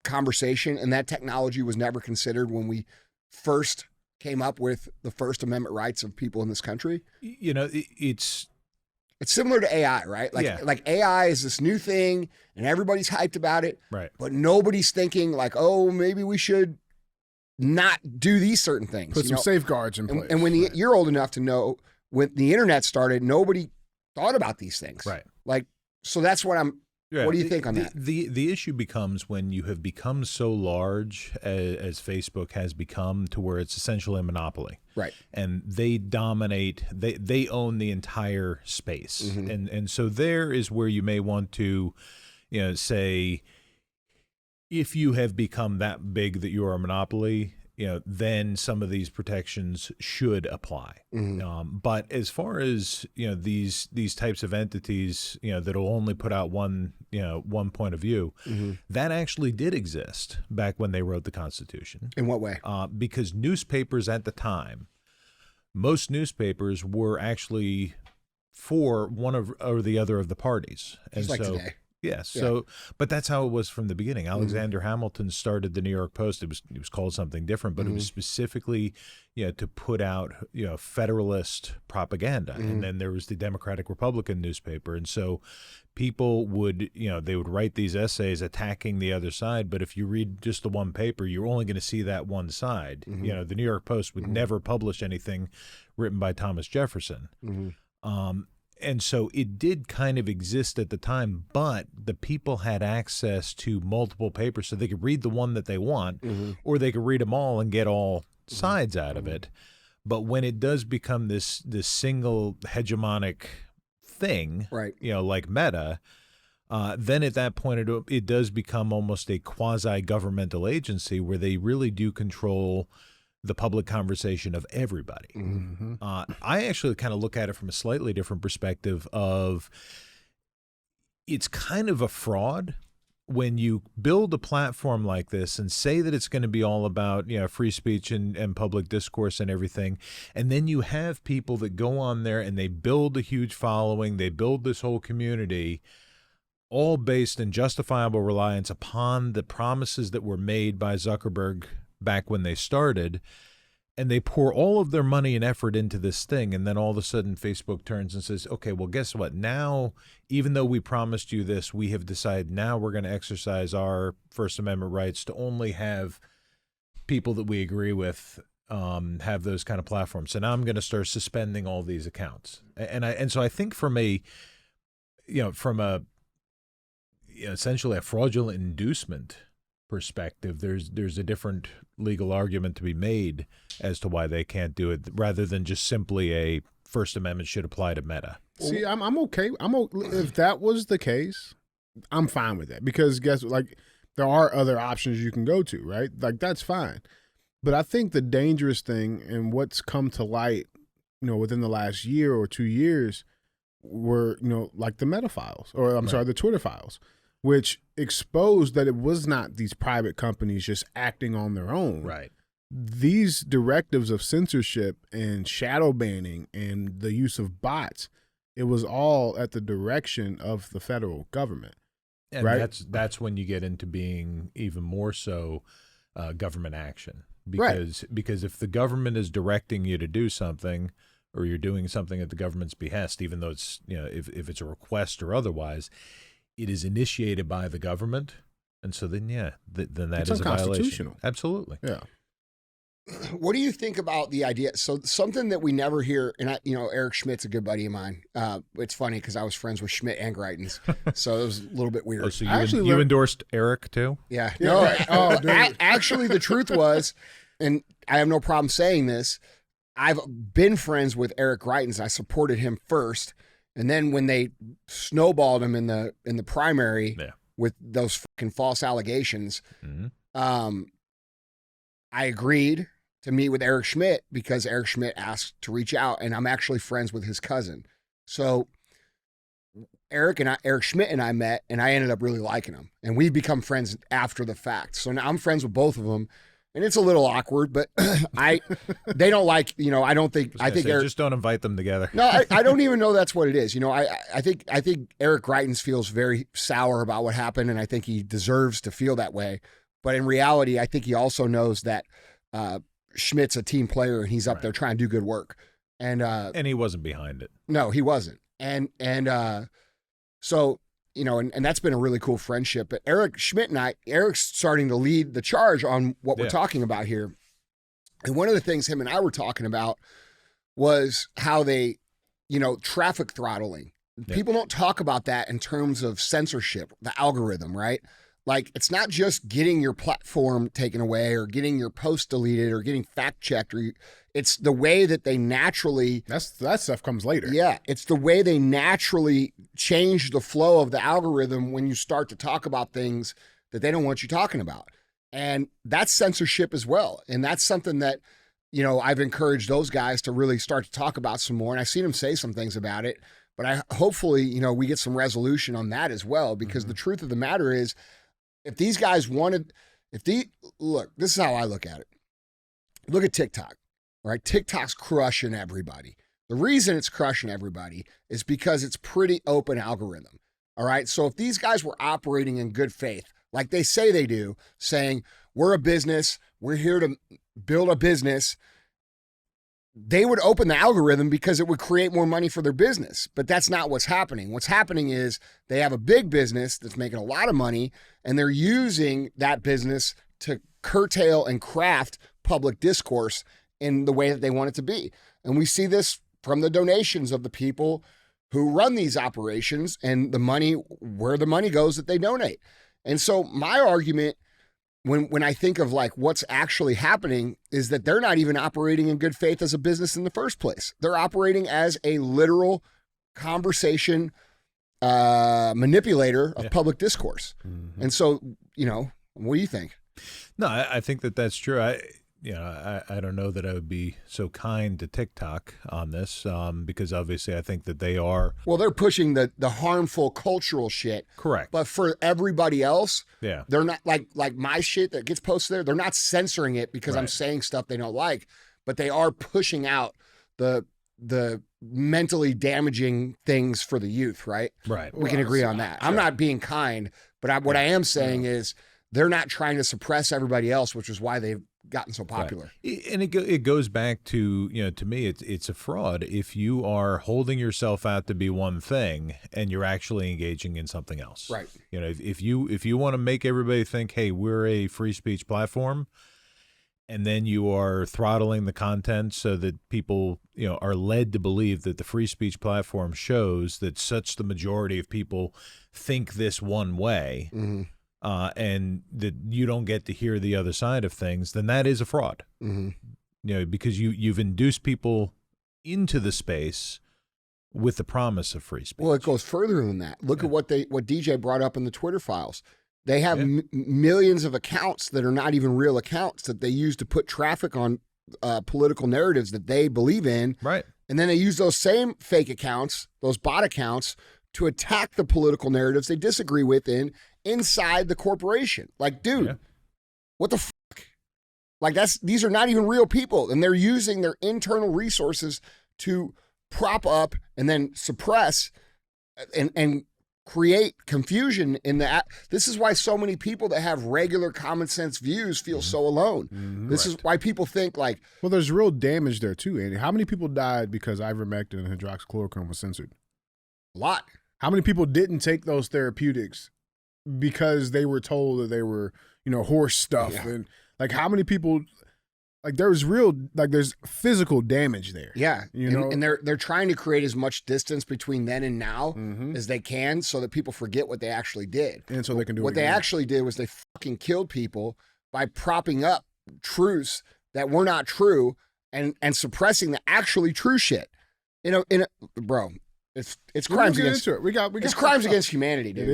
conversation and that technology was never considered when we first came up with the First Amendment rights of people in this country? It's similar to AI, right? Like AI is this new thing and everybody's hyped about it, right. But nobody's thinking like, oh, maybe we should not do these certain things. Put some safeguards in place. And when you're old enough to know, when the internet started, nobody thought about these things. Right. Like, so that's what what do you think on that? The issue becomes when you have become so large as Facebook has become to where it's essentially a monopoly. Right. And they dominate, they own the entire space. Mm-hmm. And so there is where you may want to, say, if you have become that big that you are a monopoly, then some of these protections should apply. Mm-hmm. But as far as these types of entities, that'll only put out one point of view, mm-hmm. that actually did exist back when they wrote the Constitution. In what way? Because newspapers at the time, most newspapers were actually for one or the other of the parties, and Just like so today. Yes. So, but that's how it was from the beginning. Alexander Hamilton started the New York Post. It was called something different, but it was specifically, to put out, Federalist propaganda. And then there was the Democratic Republican newspaper. And so people would, they would write these essays attacking the other side. But if you read just the one paper, you're only going to see that one side. The New York Post would never publish anything written by Thomas Jefferson. And so it did kind of exist at the time, but the people had access to multiple papers, so they could read the one that they want, or they could read them all and get all sides out of it. But when it does become this single hegemonic thing, right? Like Meta, then at that point it does become almost a quasi-governmental agency where they really do control the public conversation of everybody. I actually kind of look at it from a slightly different perspective of it's kind of a fraud when you build a platform like this and say that it's going to be all about free speech and public discourse and everything, and then you have people that go on there and they build a huge following, they build this whole community, all based in justifiable reliance upon the promises that were made by Zuckerberg back when they started, and they pour all of their money and effort into this thing, and then all of a sudden Facebook turns and says, okay, well, guess what? Now, even though we promised you this, we have decided now we're going to exercise our First Amendment rights to only have people that we agree with have those kind of platforms. So now I'm going to start suspending all these accounts. And so I think from essentially a fraudulent inducement perspective, there's a different legal argument to be made as to why they can't do it, rather than just simply a First Amendment should apply to Meta. See, I'm okay. If that was the case, I'm fine with that, because there are other options you can go to, right? Like, that's fine. But I think the dangerous thing and what's come to light, within the last year or 2 years were, like the Meta files, or the Twitter files, which exposed that it was not these private companies just acting on their own. Right. These directives of censorship and shadow banning and the use of bots, it was all at the direction of the federal government. And right? that's when you get into being even more so government action. Because if the government is directing you to do something, or you're doing something at the government's behest, even though it's, if it's a request or otherwise, it is initiated by the government, and so then then that is a violation. Absolutely. Yeah. What do you think about the idea? So something that we never hear, and Eric Schmidt's a good buddy of mine. It's funny because I was friends with Schmidt and Greitens, so it was a little bit weird. Oh, so you endorsed Eric too? Yeah. No. Actually, the truth was, and I have no problem saying this, I've been friends with Eric Greitens. I supported him first. And then when they snowballed him in the primary with those fucking false allegations, I agreed to meet with Eric Schmidt because Eric Schmidt asked to reach out, and I'm actually friends with his cousin. So Eric Schmidt and I met, and I ended up really liking him, and we've become friends after the fact. So now I'm friends with both of them. And it's a little awkward, but they don't like, I don't think, I think Eric, just don't invite them together. No, I don't even know that's what it is. I think Eric Greitens feels very sour about what happened, and I think he deserves to feel that way. But in reality, I think he also knows that Schmidt's a team player, and he's up there trying to do good work. And he wasn't behind it. No, he wasn't. And so, and that's been a really cool friendship. But Eric Schmidt and Eric's starting to lead the charge on what we're talking about here. And one of the things him and I were talking about was how they, traffic throttling. Yeah. People don't talk about that in terms of censorship, the algorithm, right? Like, it's not just getting your platform taken away or getting your post deleted or getting fact checked. It's the way that they naturally... That stuff comes later. Yeah. It's the way they naturally change the flow of the algorithm when you start to talk about things that they don't want you talking about. And that's censorship as well. And that's something that, I've encouraged those guys to really start to talk about some more. And I've seen them say some things about it. But hopefully, we get some resolution on that as well. Because the truth of the matter is, if these guys wanted, look, this is how I look at it. Look at TikTok, right? TikTok's crushing everybody. The reason it's crushing everybody is because it's pretty open algorithm. All right. So if these guys were operating in good faith, like they say they do, saying, we're a business, we're here to build a business, they would open the algorithm because it would create more money for their business. But that's not what's happening. What's happening is they have a big business that's making a lot of money, and they're using that business to curtail and craft public discourse in the way that they want it to be. And we see this from the donations of the people who run these operations and the money, where the money goes that they donate. And so my argument, when I think of like what's actually happening, is that they're not even operating in good faith as a business in the first place. They're operating as a literal conversation manipulator of public discourse. Mm-hmm. And so, what do you think? No, I think that that's true. I don't know that I would be so kind to TikTok on this because obviously I think that they are. Well, they're pushing the harmful cultural shit. Correct. But for everybody else, yeah, they're not like my shit that gets posted there. They're not censoring it because right. I'm saying stuff they don't like, but they are pushing out the mentally damaging things for the youth, right? Right. We can agree on that. Sure. I'm not being kind, but what I am saying is they're not trying to suppress everybody else, which is why they've gotten so popular. Right. And it goes back to, to me, it's a fraud if you are holding yourself out to be one thing and you're actually engaging in something else. Right. If you want to make everybody think, hey, we're a free speech platform, and then you are throttling the content so that people, are led to believe that the free speech platform shows that such the majority of people think this one way. Mm-hmm. And that you don't get to hear the other side of things, then that is a fraud. Mm-hmm. Because you've induced people into the space with the promise of free speech. Well, it goes further than that. Look at what DJ brought up in the Twitter files. They have millions of accounts that are not even real accounts that they use to put traffic on political narratives that they believe in. Right. And then they use those same fake accounts, those bot accounts, to attack the political narratives they disagree with inside the corporation. Like, dude, what the fuck? Like, these are not even real people, and they're using their internal resources to prop up and then suppress and create confusion in the. This is why so many people that have regular common sense views feel so alone. Mm-hmm. This is why people think like. Well, there's real damage there too, Andy. How many people died because ivermectin and hydroxychloroquine was censored? A lot. How many people didn't take those therapeutics because they were told that they were, horse stuff? Yeah. And like, how many people, like there's physical damage there. Yeah. And they're trying to create as much distance between then and now as they can so that people forget what they actually did. And so they can do what they actually did was they fucking killed people by propping up truths that were not true and suppressing the actually true shit. Bro. It's crimes against it. We got it's crimes against humanity, dude.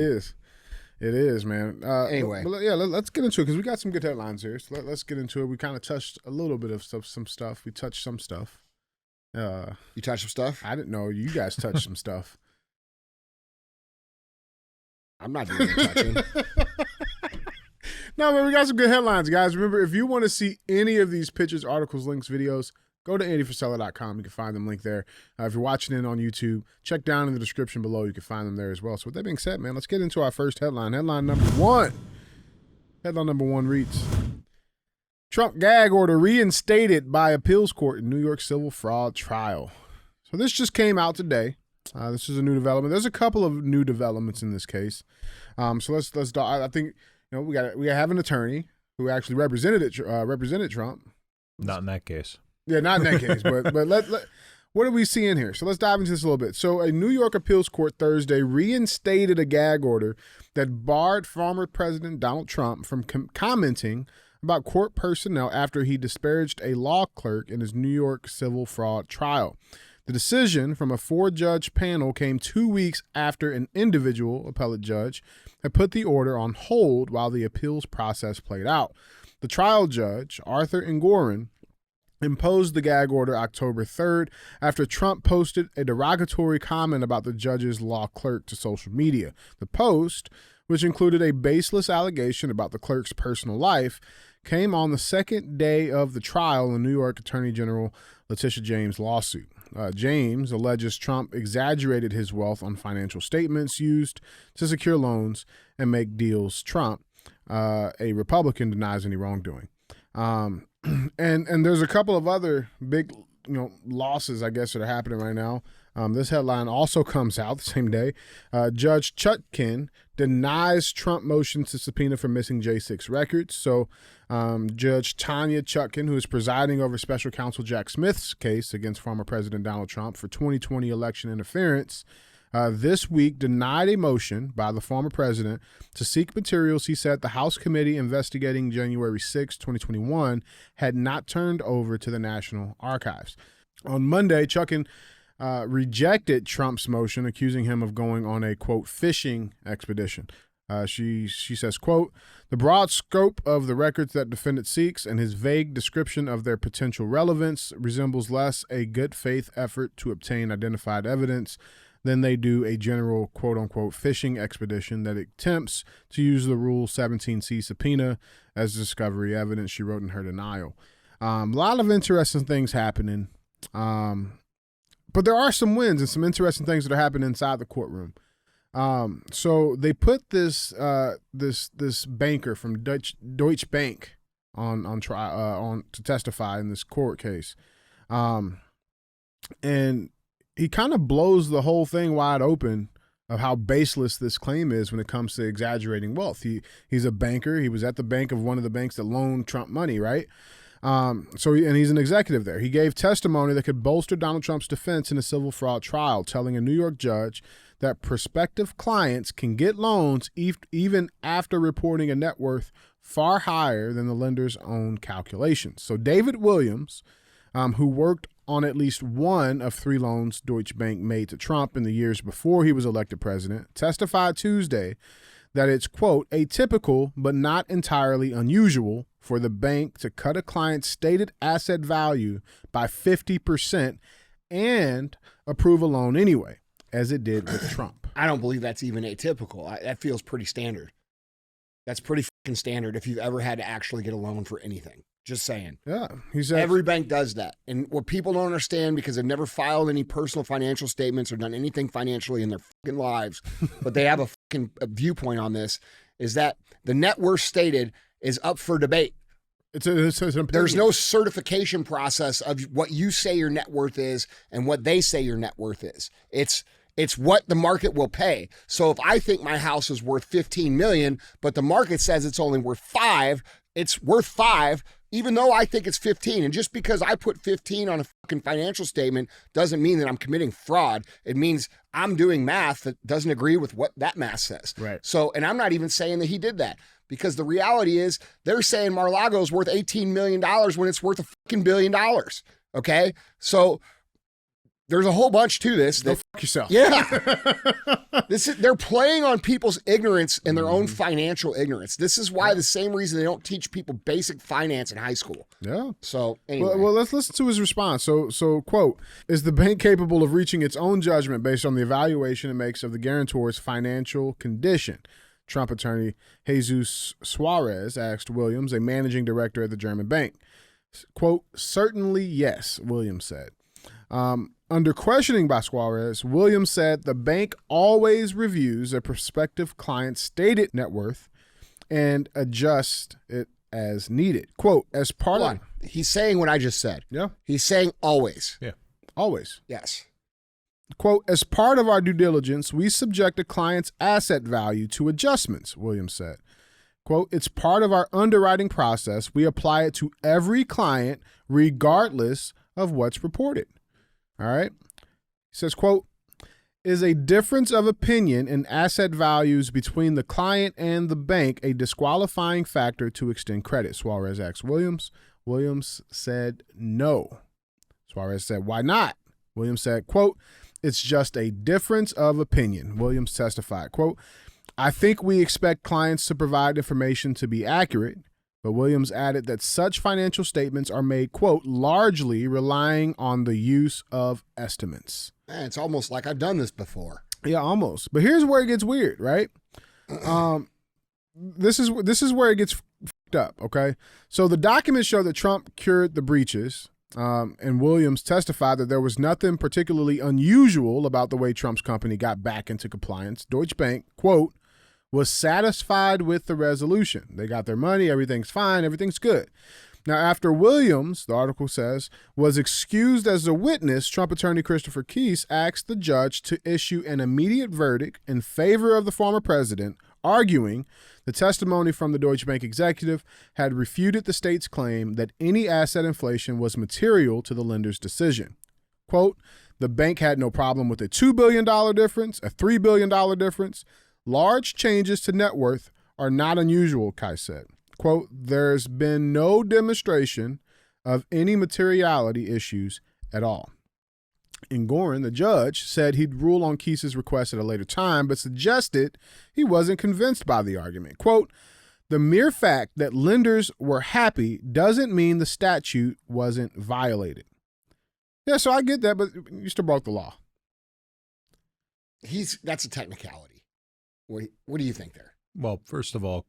It is, man. Anyway, let's get into it because we got some good headlines here. So let's get into it. We kind of touched a little bit of some stuff. We touched some stuff. You touched some stuff? I didn't know you guys touched some stuff. I'm not doing any touching. No, man, we got some good headlines, guys. Remember, if you want to see any of these pictures, articles, links, videos, go to andyfrisella.com. You can find them linked there. If you're watching it on YouTube, check down in the description below. You can find them there as well. So with that being said, man, let's get into our first headline. Headline number one. Headline number one reads, Trump gag order reinstated by appeals court in New York civil fraud trial. So this just came out today. This is a new development. There's a couple of new developments in this case. So let's. I think we have an attorney who actually represented Trump. Not in that case. Yeah, not in that case, but what are we seeing here? So let's dive into this a little bit. So a New York appeals court Thursday reinstated a gag order that barred former President Donald Trump from commenting about court personnel after he disparaged a law clerk in his New York civil fraud trial. The decision from a 4-judge panel came 2 weeks after an individual appellate judge had put the order on hold while the appeals process played out. The trial judge, Arthur Engoron, imposed the gag order October 3rd after Trump posted a derogatory comment about the judge's law clerk to social media. The post, which included a baseless allegation about the clerk's personal life, came on the second day of the trial in New York Attorney General Letitia James' lawsuit. James alleges Trump exaggerated his wealth on financial statements used to secure loans and make deals. Trump, a Republican, denies any wrongdoing. And there's a couple of other big, losses, I guess, that are happening right now. This headline also comes out the same day. Judge Chutkin denies Trump motion to subpoena for missing J6 records. So Judge Tanya Chutkin, who is presiding over Special Counsel Jack Smith's case against former President Donald Trump for 2020 election interference, this week denied a motion by the former president to seek materials he said the House committee investigating January 6, 2021 had not turned over to the National Archives. On Monday, Chutkin rejected Trump's motion, accusing him of going on a, quote, fishing expedition. She says, quote, the broad scope of the records that defendant seeks and his vague description of their potential relevance resembles less a good faith effort to obtain identified evidence than they do a general, quote unquote, fishing expedition that attempts to use the Rule 17C subpoena as discovery evidence, she wrote in her denial. A lot of interesting things happening. But there are some wins and some interesting things that are happening inside the courtroom. So they put this banker from Deutsche Bank on trial to testify in this court case, and he kind of blows the whole thing wide open of how baseless this claim is when it comes to exaggerating wealth. He's a banker. He was at the bank of one of the banks that loaned Trump money, right? And he's an executive there. He gave testimony that could bolster Donald Trump's defense in a civil fraud trial, telling a New York judge that prospective clients can get loans even after reporting a net worth far higher than the lender's own calculations. So David Williams, who worked on at least one of 3 loans Deutsche Bank made to Trump in the years before he was elected president, testified Tuesday that it's, quote, atypical but not entirely unusual for the bank to cut a client's stated asset value by 50% and approve a loan anyway, as it did with Trump. I don't believe that's even atypical. That feels pretty standard. That's pretty fucking standard if you've ever had to actually get a loan for anything. Just saying. Yeah. He said every bank does that. And what people don't understand, because they've never filed any personal financial statements or done anything financially in their fucking lives, but they have a fucking viewpoint on this, is that the net worth stated is up for debate. There's no certification process of what you say your net worth is and what they say your net worth is. It's what the market will pay. So if I think my house is worth $15 million, but the market says it's only worth $5 million, it's worth $5 million, even though I think it's 15. And just because I put 15 on a fucking financial statement doesn't mean that I'm committing fraud. It means I'm doing math that doesn't agree with what that math says. Right. So, and I'm not even saying that he did that, because the reality is they're saying Mar-a-Lago is worth $18 million when it's worth $1 billion. Okay. So there's a whole bunch to this. Go fuck yourself. Yeah. They're playing on people's ignorance and their own financial ignorance. This is why the same reason they don't teach people basic finance in high school. Yeah. So anyway. Well, let's listen to his response. So quote, is the bank capable of reaching its own judgment based on the evaluation it makes of the guarantor's financial condition? Trump attorney Jesus Suarez asked Williams, a managing director at the German bank. Quote, certainly yes, Williams said. Under questioning by Suarez, Williams said the bank always reviews a prospective client's stated net worth and adjusts it as needed. Quote, as part of... He's saying what I just said. Yeah. He's saying always. Yeah. Always. Yes. Quote, as part of our due diligence, we subject a client's asset value to adjustments, Williams said. Quote, it's part of our underwriting process. We apply it to every client regardless of what's reported. All right. He says, quote, is a difference of opinion in asset values between the client and the bank a disqualifying factor to extend credit? Suarez asked Williams. Williams said no. Suarez said, why not? Williams said, quote, it's just a difference of opinion. Williams testified, quote, I think we expect clients to provide information to be accurate. But Williams added that such financial statements are made, quote, largely relying on the use of estimates. Man, it's almost like I've done this before. Yeah, almost. But here's where it gets weird, right? This is where it gets fucked up, okay? So the documents show that Trump cured the breaches And Williams testified that there was nothing particularly unusual about the way Trump's company got back into compliance. Deutsche Bank, quote, was satisfied with the resolution. They got their money, everything's fine, everything's good. Now, after Williams, the article says, was excused as a witness, Trump attorney Christopher Keese asked the judge to issue an immediate verdict in favor of the former president, arguing the testimony from the Deutsche Bank executive had refuted the state's claim that any asset inflation was material to the lender's decision. Quote, the bank had no problem with a $2 billion difference, a $3 billion difference. Large changes to net worth are not unusual, Keese said. Quote, there's been no demonstration of any materiality issues at all. In Gorin, the judge said he'd rule on Keese's request at a later time, but suggested he wasn't convinced by the argument. Quote, the mere fact that lenders were happy doesn't mean the statute wasn't violated. Yeah, so I get that, but you still broke the law. That's a technicality. What do you think there? Well, first of all,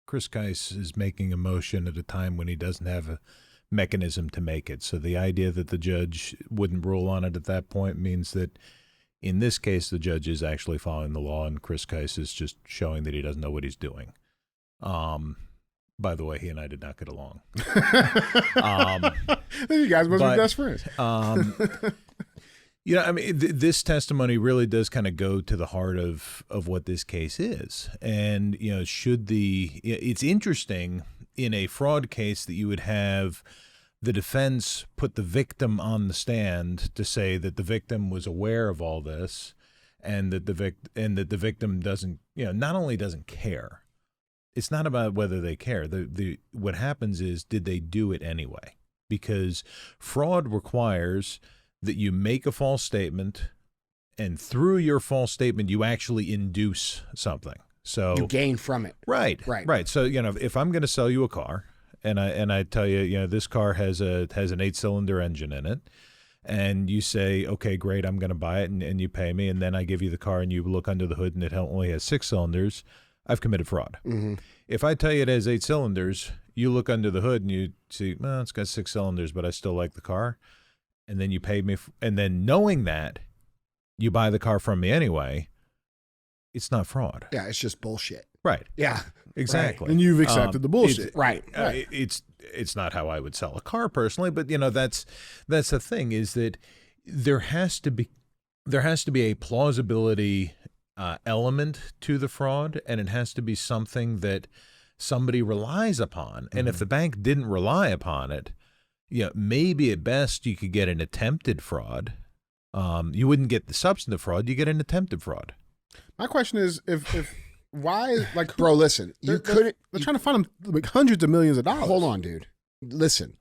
Chris Keese is making a motion at a time when he doesn't have a mechanism to make it. So the idea that the judge wouldn't rule on it at that point means that in this case, the judge is actually following the law, and Chris Keese is just showing that he doesn't know what he's doing. By the way, he and I did not get along. You guys must be best friends. You know, I mean, this testimony really does kind of go to the heart of what this case is. And, you know, it's interesting in a fraud case that you would have the defense put the victim on the stand to say that the victim was aware of all this and that the victim doesn't, you know, not only doesn't care. It's not about whether they care. What happens is, did they do it anyway? Because fraud requires that you make a false statement, and through your false statement, you actually induce something. So you gain from it. Right. So, you know, if I'm going to sell you a car, and I tell you, you know, this car has an 8-cylinder engine in it, and you say, okay, great, I'm going to buy it, and you pay me, and then I give you the car, and you look under the hood, and it only has 6 cylinders, I've committed fraud. Mm-hmm. If I tell you it has 8 cylinders, you look under the hood, and you see, well, it's got 6 cylinders, but I still like the car. And then you pay me, and then knowing that, you buy the car from me anyway, it's not fraud. Yeah, it's just bullshit. Right. Yeah. Exactly. Right. And you've accepted the bullshit. Right. It's not how I would sell a car personally, but, you know, that's the thing, is that there has to be a plausibility element to the fraud, and it has to be something that somebody relies upon. And if the bank didn't rely upon it, yeah, maybe at best you could get an attempted fraud. You wouldn't get the substantive fraud. You get an attempted fraud. My question is, if why, like, bro, listen, you couldn't. They're trying to find them like hundreds of millions of dollars. Hold on, dude. Listen,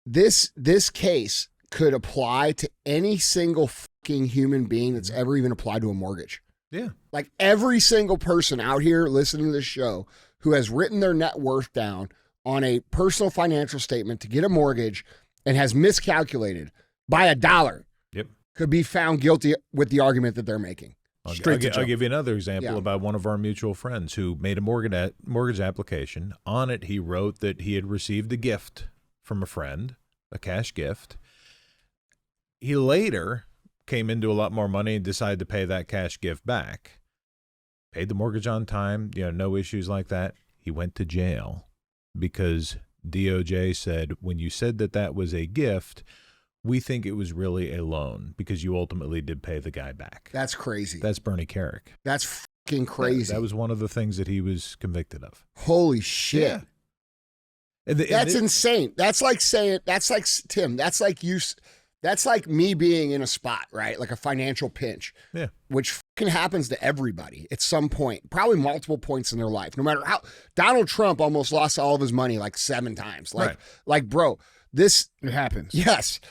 this case could apply to any single fucking human being that's ever even applied to a mortgage. Yeah, like every single person out here listening to this show who has written their net worth down on a personal financial statement to get a mortgage and has miscalculated by $1, yep, could be found guilty with the argument that they're making. I'll give you another example about one of our mutual friends who made a mortgage application. On it, he wrote that he had received a gift from a friend, a cash gift. He later came into a lot more money and decided to pay that cash gift back. Paid the mortgage on time, you know, no issues like that. He went to jail because DOJ said, when you said that was a gift, we think it was really a loan because you ultimately did pay the guy back. That's crazy. That's Bernie Carrick. That's fucking crazy. That was one of the things that he was convicted of. Holy shit. Yeah. That's insane. That's like saying, Tim, that's like me being in a spot, right? Like a financial pinch. Yeah. Which fucking happens to everybody at some point, probably multiple points in their life. No matter how, Donald Trump almost lost all of his money like 7 times. Like, bro, it happens. Yes.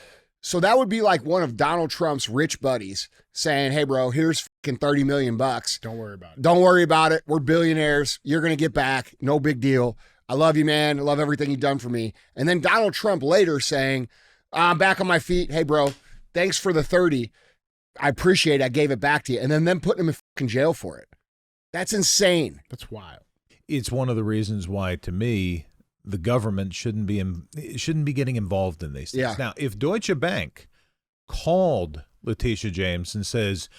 So that would be like one of Donald Trump's rich buddies saying, hey, bro, here's fucking $30 million. Don't worry about it. Don't worry about it. We're billionaires. You're going to get back. No big deal. I love you, man. I love everything you've done for me. And then Donald Trump later saying, I'm back on my feet. Hey, bro, thanks for the 30. I appreciate it. I gave it back to you. And then them putting him in fucking jail for it. That's insane. That's wild. It's one of the reasons why, to me, the government shouldn't be getting involved in these things. Yeah. Now, if Deutsche Bank called Letitia James and says,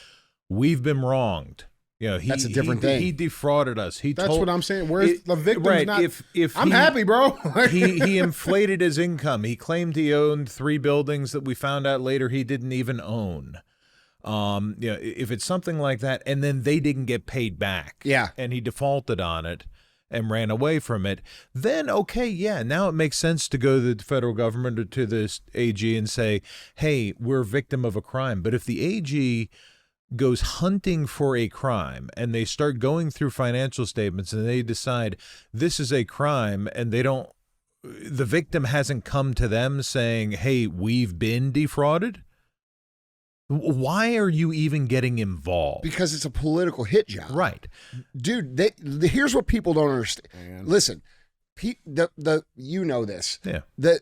"We've been wronged," that's a different thing. He defrauded us. That's what I'm saying. Where's the victim's right? not? If I'm happy, bro. he inflated his income. He claimed he owned 3 buildings that we found out later he didn't even own. If it's something like that, and then they didn't get paid back, and he defaulted on it and ran away from it, then okay, now it makes sense to go to the federal government or to this AG and say, hey, we're a victim of a crime. But if the AG goes hunting for a crime and they start going through financial statements and they decide this is a crime, and the victim hasn't come to them saying, hey, we've been defrauded, why are you even getting involved? Because it's a political hit job. Right. Dude, here's what people don't understand. Man. Listen, you know this. Yeah. The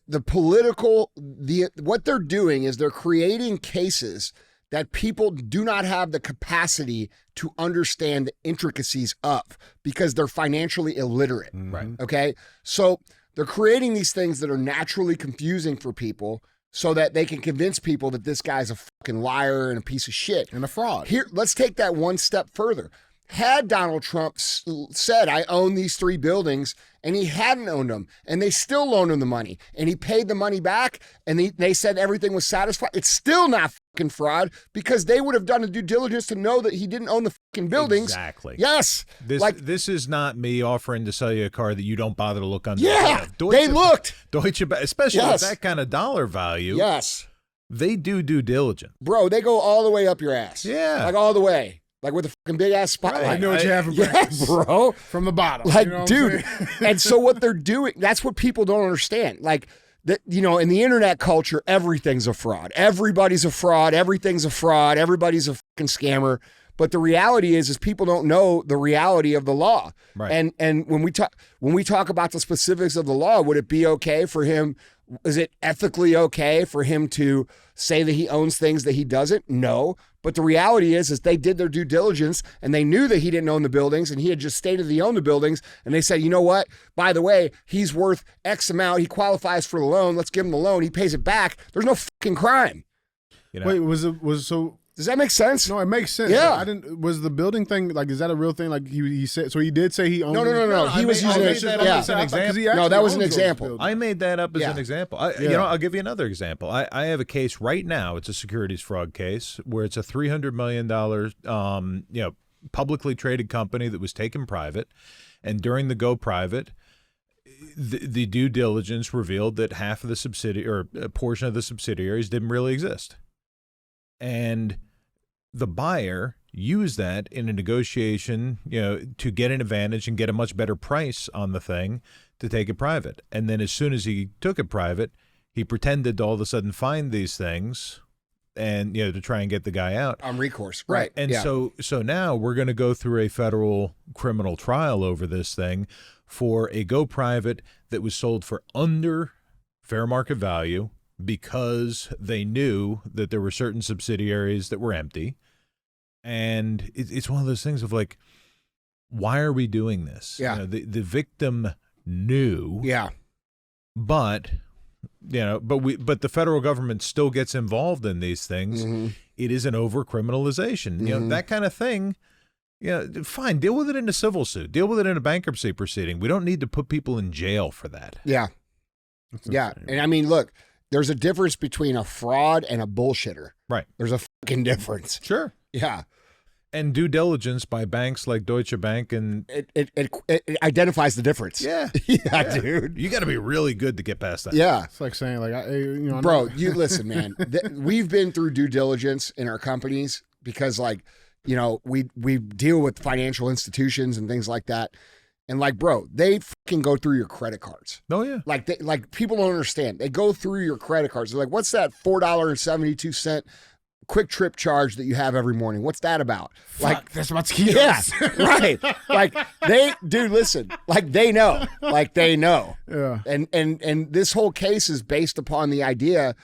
what they're doing is they're creating cases that people do not have the capacity to understand the intricacies of because they're financially illiterate. Right. Okay? So they're creating these things that are naturally confusing for people so that they can convince people that this guy's a fucking liar and a piece of shit. And a fraud. Here, let's take that one step further. Had Donald Trump said, I own these 3 buildings, and he hadn't owned them, and they still loaned him the money, and he paid the money back, and they said everything was satisfied, it's still not fucking fraud because they would have done a due diligence to know that he didn't own the fucking buildings. Exactly. Yes. This is not me offering to sell you a car that you don't bother to look under. Yeah. They looked. Deutsche Bank, especially with that kind of dollar value. Yes. They do due diligence. Bro, they go all the way up your ass. Yeah. Like all the way. Like with a fucking big ass spotlight. I know what you have for breakfast. Bro. From the bottom. Like, you know dude. And so what they're doing, that's what people don't understand. Like, in the internet culture, everything's a fraud. Everybody's a fraud. Everything's a fraud. Everybody's a fucking scammer. But the reality is people don't know the reality of the law. Right. And when we talk about the specifics of the law, would it be okay for him? Is it ethically okay for him to say that he owns things that he doesn't? No. But the reality is they did their due diligence and they knew that he didn't own the buildings and he had just stated that he owned the buildings. And they said, you know what? By the way, he's worth X amount. He qualifies for the loan. Let's give him the loan. He pays it back. There's no fucking crime. Wait, so does that make sense? No, it makes sense. Yeah. Was the building thing, like, is that a real thing? Like he said, so he did say he owned No. He was using it as an example. No, that was an example. I made that up as an example. I'll give you another example. I have a case right now. It's a securities fraud case where it's a $300 million, publicly traded company that was taken private. And during the go private, the due diligence revealed that half of the subsidiary or a portion of the subsidiaries didn't really exist. And the buyer used that in a negotiation, to get an advantage and get a much better price on the thing to take it private. And then as soon as he took it private, he pretended to all of a sudden find these things and, to try and get the guy out. On recourse. Right. And so now we're going to go through a federal criminal trial over this thing for a go private that was sold for under fair market value, because they knew that there were certain subsidiaries that were empty. And it's one of those things of like, why are we doing this? Yeah. The victim knew. Yeah. But the federal government still gets involved in these things. Mm-hmm. It is an over criminalization. Mm-hmm. That kind of thing. Fine. Deal with it in a civil suit. Deal with it in a bankruptcy proceeding. We don't need to put people in jail for that. Yeah. Yeah. And I mean, look, there's a difference between a fraud and a bullshitter. Right. There's a fucking difference. Sure. Yeah. And due diligence by banks like Deutsche Bank and it identifies the difference. Yeah. Yeah, dude. You got to be really good to get past that. Yeah. It's like saying, like, bro, you listen, man. We've been through due diligence in our companies because, like, we deal with financial institutions and things like that. And like, bro, they fucking go through your credit cards. Oh yeah. Like people don't understand. They go through your credit cards. They're like, what's that $4.72 quick trip charge that you have every morning? What's that about? Fuck, that's about to yeah, right. Like listen, like they know. Yeah. And this whole case is based upon the idea,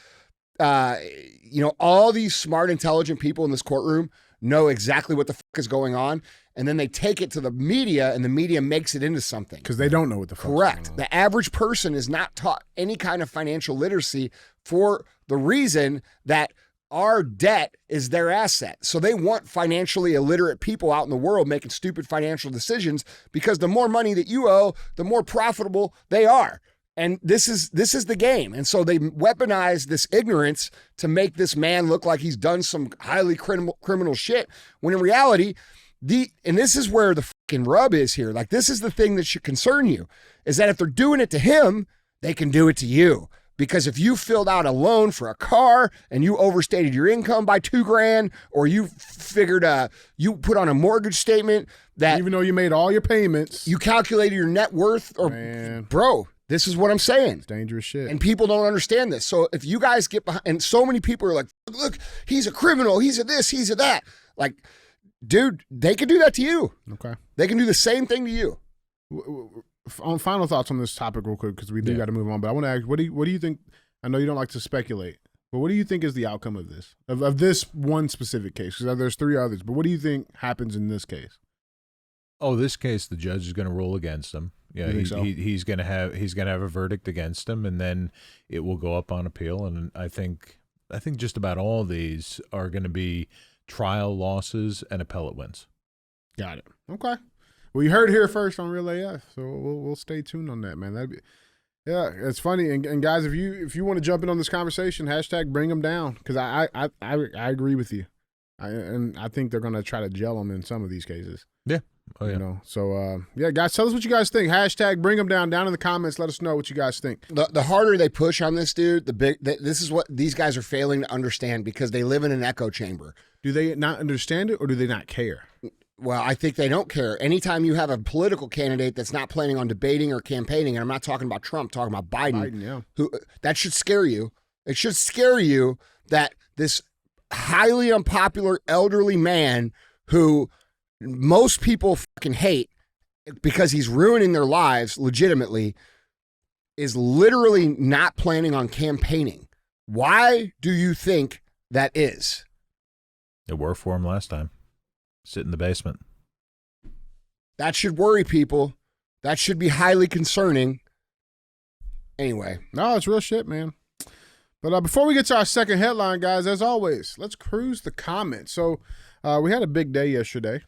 all these smart, intelligent people in this courtroom know exactly what the fuck is going on, and then they take it to the media, and the media makes it into something. Because they don't know what the fuck. Correct. The average person is not taught any kind of financial literacy for the reason that our debt is their asset. So they want financially illiterate people out in the world making stupid financial decisions, because the more money that you owe, the more profitable they are. And this is the game. And so they weaponize this ignorance to make this man look like he's done some highly criminal shit, when in reality, and this is where the fucking rub is here. Like, this is the thing that should concern you, is that if they're doing it to him, they can do it to you. Because if you filled out a loan for a car and you overstated your income by $2,000, or you figured you put on a mortgage statement that, even though you made all your payments, you calculated your net worth, or bro, this is what I'm saying. It's dangerous shit. And people don't understand this. So if you guys get behind, and so many people are like, look, he's a criminal, he's a this, he's a that. Like, dude, they can do that to you. Okay. They can do the same thing to you. On final thoughts on this topic real quick, because we do got to move on, but I want to ask, what do you think? I know you don't like to speculate, but what do you think is the outcome of this, of this one specific case? Because there's 3 others, but what do you think happens in this case? Oh, this case, the judge is going to rule against him. Yeah, he's going to have a verdict against him, and then it will go up on appeal. And I think just about all of these are going to be trial losses and appellate wins. Got it. Okay. Well, you heard it here first on Real AF, so we'll stay tuned on that, man. Yeah, it's funny. And guys, if you want to jump in on this conversation, hashtag bring them down, because I agree with you, and I think they're going to try to gel them in some of these cases. Yeah. Oh, yeah. You know, so yeah, guys, tell us what you guys think. Hashtag bring them down in the comments. Let us know what you guys think. The harder they push on this dude, this is what these guys are failing to understand, because they live in an echo chamber. Do they not understand it, or do they not care? Well, I think they don't care. Anytime you have a political candidate that's not planning on debating or campaigning, and I'm not talking about Trump, I'm talking about Biden, that should scare you. It should scare you that this highly unpopular elderly man, who most people fucking hate because he's ruining their lives legitimately, is literally not planning on campaigning. Why do you think that is? It worked for him last time. Sit in the basement. That should worry people. That should be highly concerning. Anyway. No, it's real shit, man. But before we get to our second headline, guys, as always, let's cruise the comments. So we had a big day yesterday.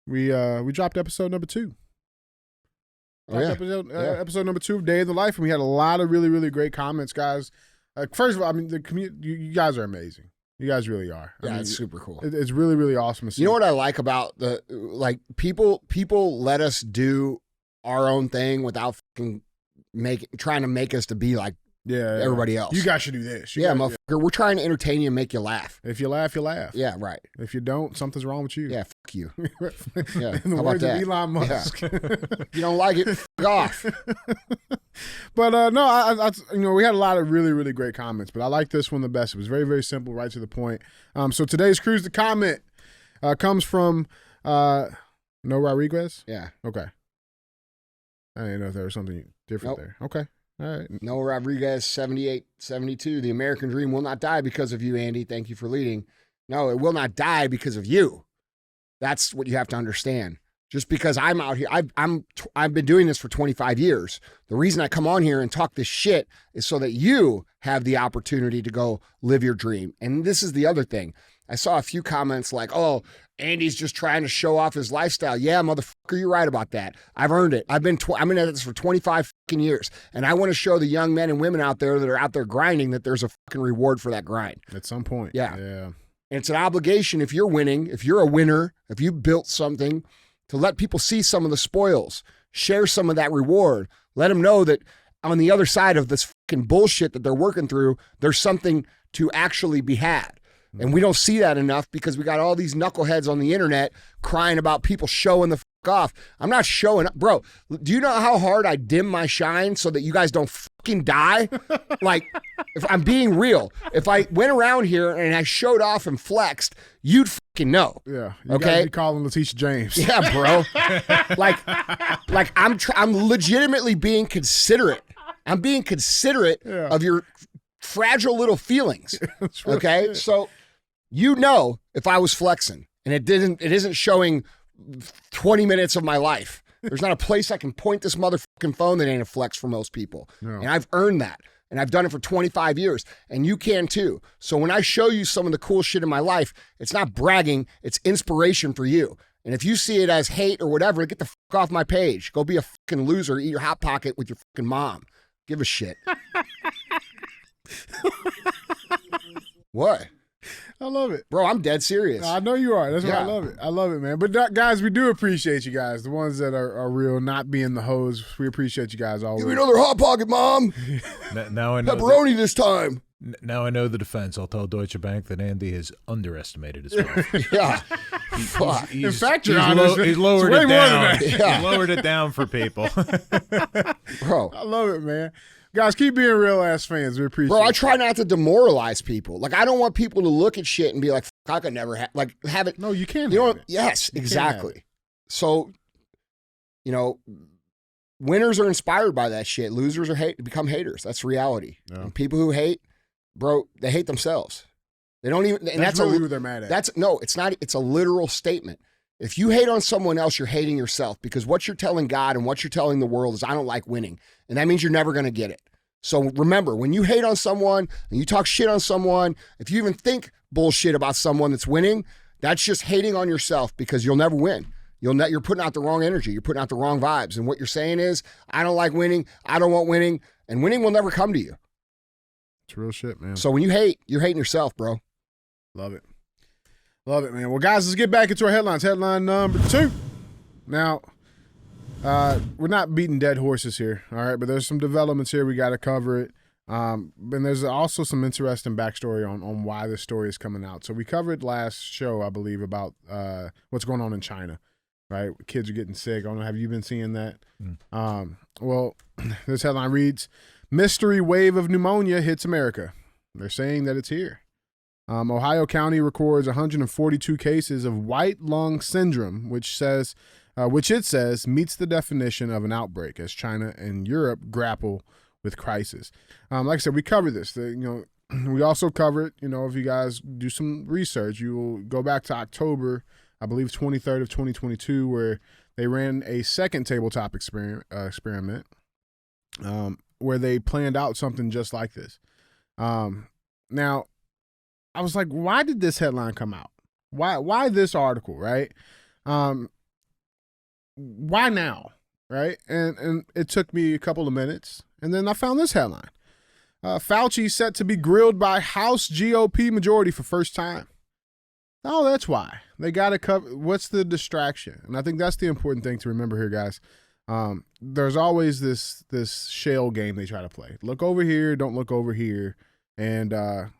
We dropped episode number 2. Episode number 2 of Day in the Life, and we had a lot of really, really great comments, guys. First of all, I mean, the community, you guys are amazing. You guys really are. Yeah, it's super cool. It's really, really awesome to see. You know what I like about people let us do our own thing without fucking trying to make us to be like everybody else. You guys should do this. Motherfucker, we're trying to entertain you and make you laugh. If you laugh, you laugh. Yeah, right. If you don't, something's wrong with you. Yeah, fuck you. Yeah. In the words of Elon Musk. Yeah. If you don't like it, fuck off. But no, I we had a lot of really, really great comments, but I like this one the best. It was very, very simple, right to the point. So today's Cruise the Comment comes from No Rodriguez? Yeah. Okay. I didn't know if there was something different there. Okay. All right. No Rodriguez, 78-72. The American dream will not die because of you, Andy. Thank you for leading. No, it will not die because of you. That's what you have to understand. Just because I'm out here, I've been doing this for 25 years. The reason I come on here and talk this shit is so that you have the opportunity to go live your dream. And this is the other thing. I saw a few comments like, oh, Andy's just trying to show off his lifestyle. Yeah, motherfucker, you're right about that. I've earned it. I've been at this for 25 fucking years. And I want to show the young men and women out there that are out there grinding that there's a fucking reward for that grind. At some point. Yeah. And it's an obligation if you're winning, if you're a winner, if you built something, to let people see some of the spoils, share some of that reward, let them know that on the other side of this fucking bullshit that they're working through, there's something to actually be had. And we don't see that enough because we got all these knuckleheads on the internet crying about people showing the fuck off. I'm not showing up. Bro, do you know how hard I dim my shine so that you guys don't fucking die? Like, if I'm being real, if I went around here and I showed off and flexed, you'd fucking know. Yeah. You gotta be calling Letitia James. Yeah, bro. like I'm legitimately being considerate. I'm being considerate of your fragile little feelings. Okay? So you know if I was flexing and it isn't showing 20 minutes of my life. There's not a place I can point this motherfucking phone that ain't a flex for most people. No. And I've earned that. And I've done it for 25 years. And you can too. So when I show you some of the cool shit in my life, it's not bragging, it's inspiration for you. And if you see it as hate or whatever, get the fuck off my page. Go be a fucking loser, eat your Hot Pocket with your fucking mom. Give a shit. What? I love it. Bro, I'm dead serious. I know you are. That's why I love it. I love it, man. But guys, we do appreciate you guys. The ones that are real, not being the hoes. We appreciate you guys always. Give me another Hot Pocket, Mom. Now I know pepperoni this time. Now I know the defense. I'll tell Deutsche Bank that Andy has underestimated his wealth. Yeah. In fact, Your Honor, he's lowered it down. Yeah. He lowered it down for people. Bro. I love it, man. Guys, keep being real ass fans. We appreciate it. Bro, I try not to demoralize people. Like, I don't want people to look at shit and be like, I could never have it. No, you can't. You know what? Yes, exactly. So, winners are inspired by that shit. Losers become haters. That's reality. Yeah. And people who hate, bro, they hate themselves. They don't even. And that's really who they're mad at. It's not. It's a literal statement. If you hate on someone else, you're hating yourself, because what you're telling God and what you're telling the world is, I don't like winning. And that means you're never going to get it. So remember, when you hate on someone and you talk shit on someone, if you even think bullshit about someone that's winning, that's just hating on yourself, because you'll never win. You're putting out the wrong energy. You're putting out the wrong vibes. And what you're saying is, I don't like winning. I don't want winning. And winning will never come to you. It's real shit, man. So when you hate, you're hating yourself, bro. Love it. Love it, man. Well, guys, let's get back into our headlines. Headline number 2. Now, we're not beating dead horses here, all right? But there's some developments here. We got to cover it. And there's also some interesting backstory on why this story is coming out. So we covered last show, I believe, about what's going on in China, right? Kids are getting sick. I don't know. Have you been seeing that? Well, this headline reads, "Mystery wave of pneumonia hits America." They're saying that it's here. Ohio County records 142 cases of white lung syndrome, which it says meets the definition of an outbreak as China and Europe grapple with crisis. Like I said, we covered this. We also covered, if you guys do some research, you will go back to October, I believe 23rd of 2022, where they ran a second tabletop experiment where they planned out something just like this. Now, I was like, why did this headline come out? Why this article, right? Why now, right? And it took me a couple of minutes, and then I found this headline. Fauci set to be grilled by House GOP majority for first time. Oh, that's why. They got to cover. What's the distraction? And I think that's the important thing to remember here, guys. There's always this shell game they try to play. Look over here, don't look over here. And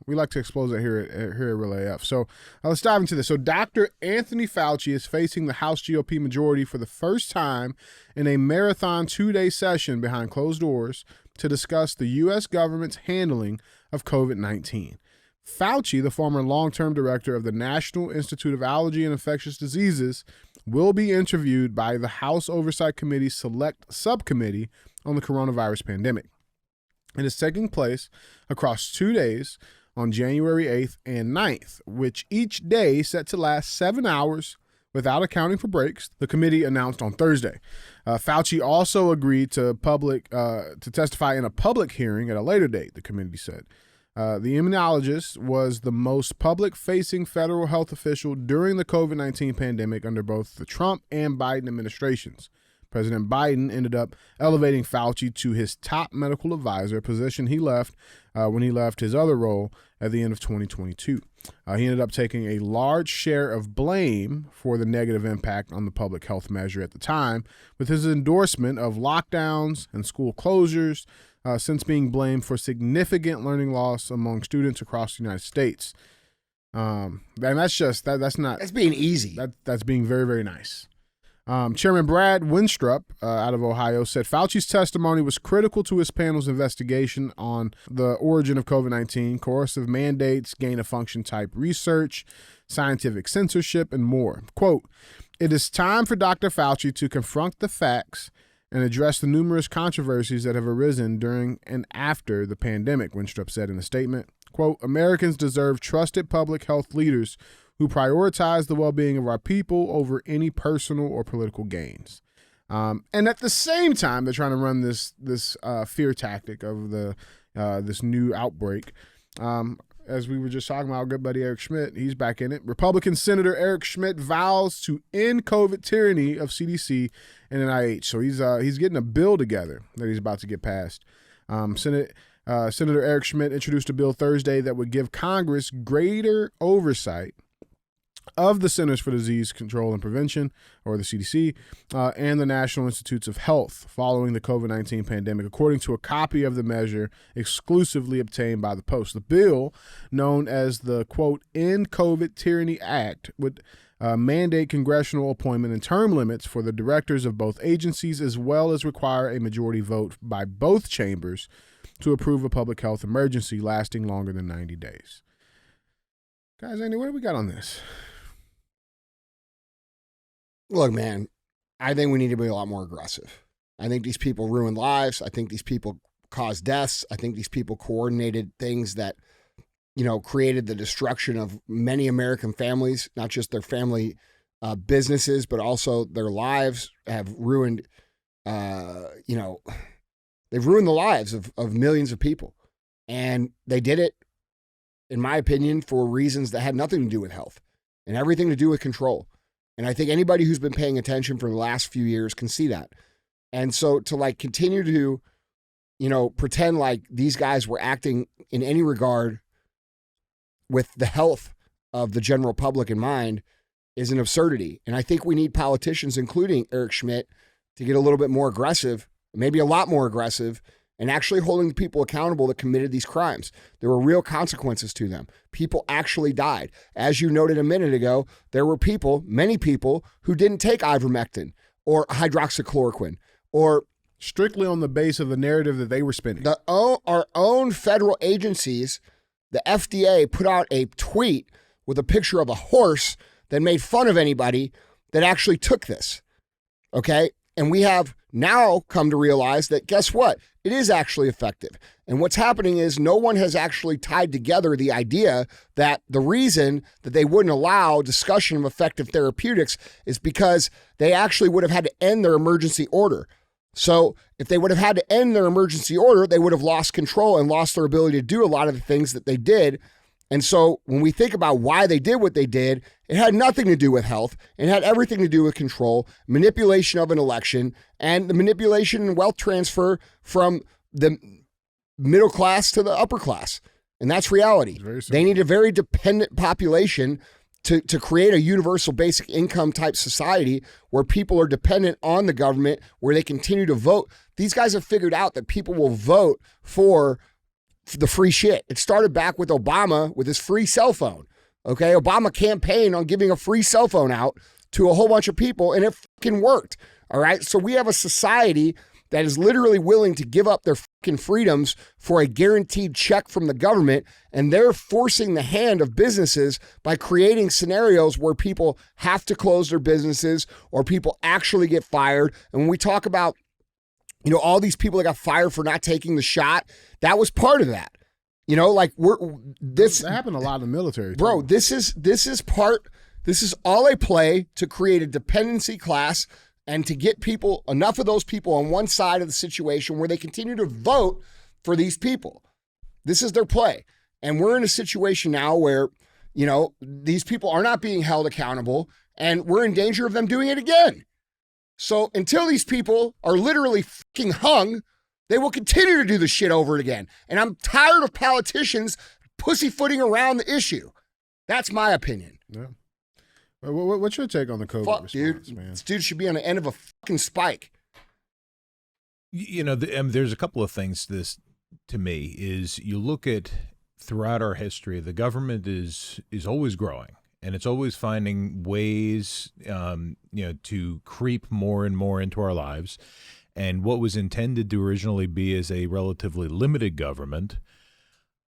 we like to expose it here at Real AF. So let's dive into this. So Dr. Anthony Fauci is facing the House GOP majority for the first time in a marathon 2-day session behind closed doors to discuss the U.S. government's handling of COVID-19. Fauci, the former long-term director of the National Institute of Allergy and Infectious Diseases, will be interviewed by the House Oversight Committee's Select Subcommittee on the Coronavirus Pandemic. It is taking place across 2 days on January 8th and 9th, which each day set to last 7 hours without accounting for breaks, the committee announced on Thursday. Fauci also agreed to testify in a public hearing at a later date, the committee said. The immunologist was the most public-facing federal health official during the COVID-19 pandemic under both the Trump and Biden administrations. President Biden ended up elevating Fauci to his top medical advisor, a position he left when he left his other role at the end of 2022. He ended up taking a large share of blame for the negative impact on the public health measure at the time, with his endorsement of lockdowns and school closures, since being blamed for significant learning loss among students across the United States. And that's being easy. That's being very, very nice. Chairman Brad Winstrup out of Ohio said Fauci's testimony was critical to his panel's investigation on the origin of COVID-19, coercive mandates, gain-of-function type research, scientific censorship, and more. Quote, "It is time for Dr. Fauci to confront the facts and address the numerous controversies that have arisen during and after the pandemic," Winstrup said in a statement. Quote, "Americans deserve trusted public health leaders who prioritize the well-being of our people over any personal or political gains. And at the same time, they're trying to run this fear tactic of this new outbreak. As we were just talking about, our good buddy Eric Schmidt, he's back in it. Republican Senator Eric Schmidt vows to end COVID tyranny of CDC and NIH. So he's getting a bill together that he's about to get passed. Senator Eric Schmidt introduced a bill Thursday that would give Congress greater oversight of the Centers for Disease Control and Prevention, or the CDC, and the National Institutes of Health following the COVID-19 pandemic, according to a copy of the measure exclusively obtained by the Post. The bill, known as the, quote, End COVID Tyranny Act, would mandate congressional appointment and term limits for the directors of both agencies, as well as require a majority vote by both chambers to approve a public health emergency lasting longer than 90 days. Guys, Andy, what do we got on this? Look, man, I think we need to be a lot more aggressive. I think these people ruin lives. I think these people caused deaths. I think these people coordinated things that, created the destruction of many American families, not just their family businesses, but also their lives have ruined, they've ruined the lives of millions of people. And they did it, in my opinion, for reasons that had nothing to do with health and everything to do with control. And I think anybody who's been paying attention for the last few years can see that. And so to continue to, pretend like these guys were acting in any regard with the health of the general public in mind is an absurdity. And I think we need politicians, including Eric Schmidt, to get a little bit more aggressive, maybe a lot more aggressive, and actually holding the people accountable that committed these crimes. There were real consequences to them. People actually died. As you noted a minute ago, there were many people, who didn't take ivermectin or hydroxychloroquine or strictly on the base of the narrative that they were spinning. Our own federal agencies, the FDA, put out a tweet with a picture of a horse that made fun of anybody that actually took this. Okay? And we have now come to realize that, guess what? It is actually effective. And what's happening is no one has actually tied together the idea that the reason that they wouldn't allow discussion of effective therapeutics is because they actually would have had to end their emergency order. So if they would have had to end their emergency order, they would have lost control and lost their ability to do a lot of the things that they did. And so when we think about why they did what they did, it had nothing to do with health. It had everything to do with control, manipulation of an election, and the manipulation and wealth transfer from the middle class to the upper class. And that's reality. They need a very dependent population to create a universal basic income type society where people are dependent on the government, where they continue to vote. These guys have figured out that people will vote for the free shit. It started back with Obama with his free cell phone. Okay, Obama campaigned on giving a free cell phone out to a whole bunch of people, and it fucking worked. All right, so we have a society that is literally willing to give up their fucking freedoms for a guaranteed check from the government, and they're forcing the hand of businesses by creating scenarios where people have to close their businesses or people actually get fired. And when we talk about all these people that got fired for not taking the shot, that was part of that. That happened a lot in the military, bro. This is all a play to create a dependency class and to get enough of those people on one side of the situation where they continue to vote for these people. This is their play. And we're in a situation now where, these people are not being held accountable, and we're in danger of them doing it again. So until these people are literally fucking hung, they will continue to do the shit over again. And I'm tired of politicians pussyfooting around the issue. That's my opinion. Yeah. What's your take on the COVID response, man? This dude should be on the end of a fucking spike. There's a couple of things to me is you look at throughout our history, the government is always growing. And it's always finding ways, to creep more and more into our lives. And what was intended to originally be as a relatively limited government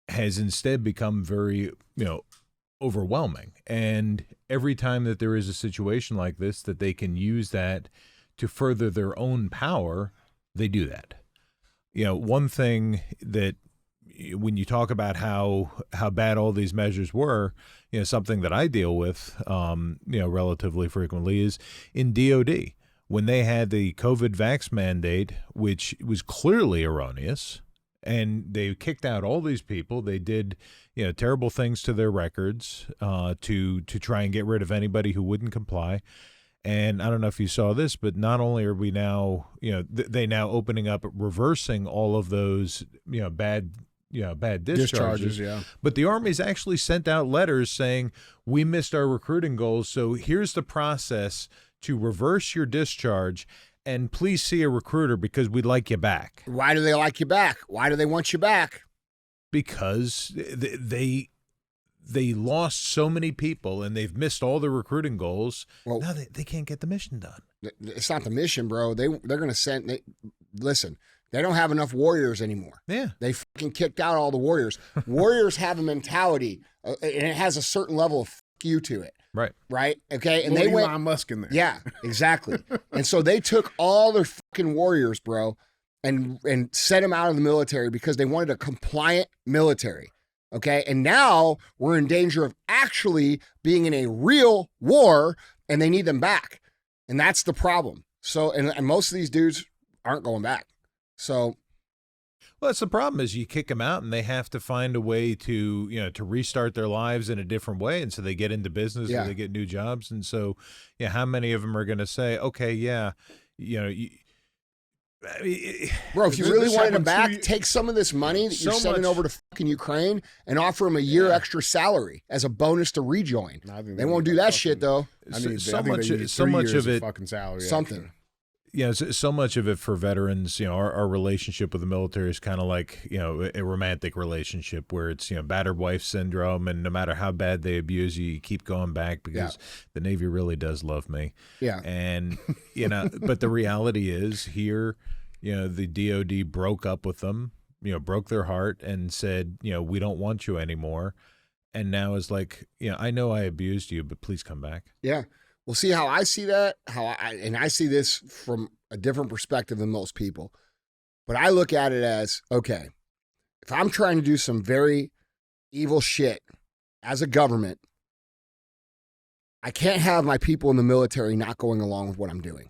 has instead become very, overwhelming. And every time that there is a situation like this, that they can use that to further their own power, they do that. One thing that when you talk about how bad all these measures were, something that I deal with, relatively frequently is in DOD. When they had the COVID vax mandate, which was clearly erroneous, and they kicked out all these people, they did, terrible things to their records to try and get rid of anybody who wouldn't comply. And I don't know if you saw this, but not only are we now, they now opening up, reversing all of those, bad discharges. Yeah. But the Army's actually sent out letters saying, we missed our recruiting goals, so here's the process to reverse your discharge, and please see a recruiter because we'd like you back. Why do they like you back? Why do they want you back? Because they lost so many people and they've missed all the recruiting goals. Well, now they can't get the mission done. It's not the mission, bro. They're going to send. Listen, they don't have enough warriors anymore. Yeah. They fucking kicked out all the warriors. Warriors have a mentality, and it has a certain level of you to it. Right. Right. Okay. And Lord they went. Elon Musk in there. Yeah, exactly. And so they took all their fucking warriors, bro, and set them out of the military because they wanted a compliant military. Okay. And now we're in danger of actually being in a real war, and they need them back. And that's the problem. So, and most of these dudes aren't going back. So, well, that's the problem is you kick them out and they have to find a way to, to restart their lives in a different way. And so they get into business and they get new jobs. And so, how many of them are going to say, okay, bro, if you really wanted them back, take some of this money that you're sending over to fucking Ukraine and offer them a year extra salary as a bonus to rejoin. They won't do that shit though. So much of it, fucking salary, something. So much of it for veterans, our relationship with the military is kind of like, a romantic relationship where it's, battered wife syndrome. And no matter how bad they abuse you, you keep going back because the Navy really does love me. Yeah. And, but the reality is here, the DOD broke up with them, broke their heart and said, we don't want you anymore. And now is like, I know I abused you, but please come back. Yeah. Well, see how I see that, I see this from a different perspective than most people. But I look at it as, okay, if I'm trying to do some very evil shit as a government, I can't have my people in the military not going along with what I'm doing.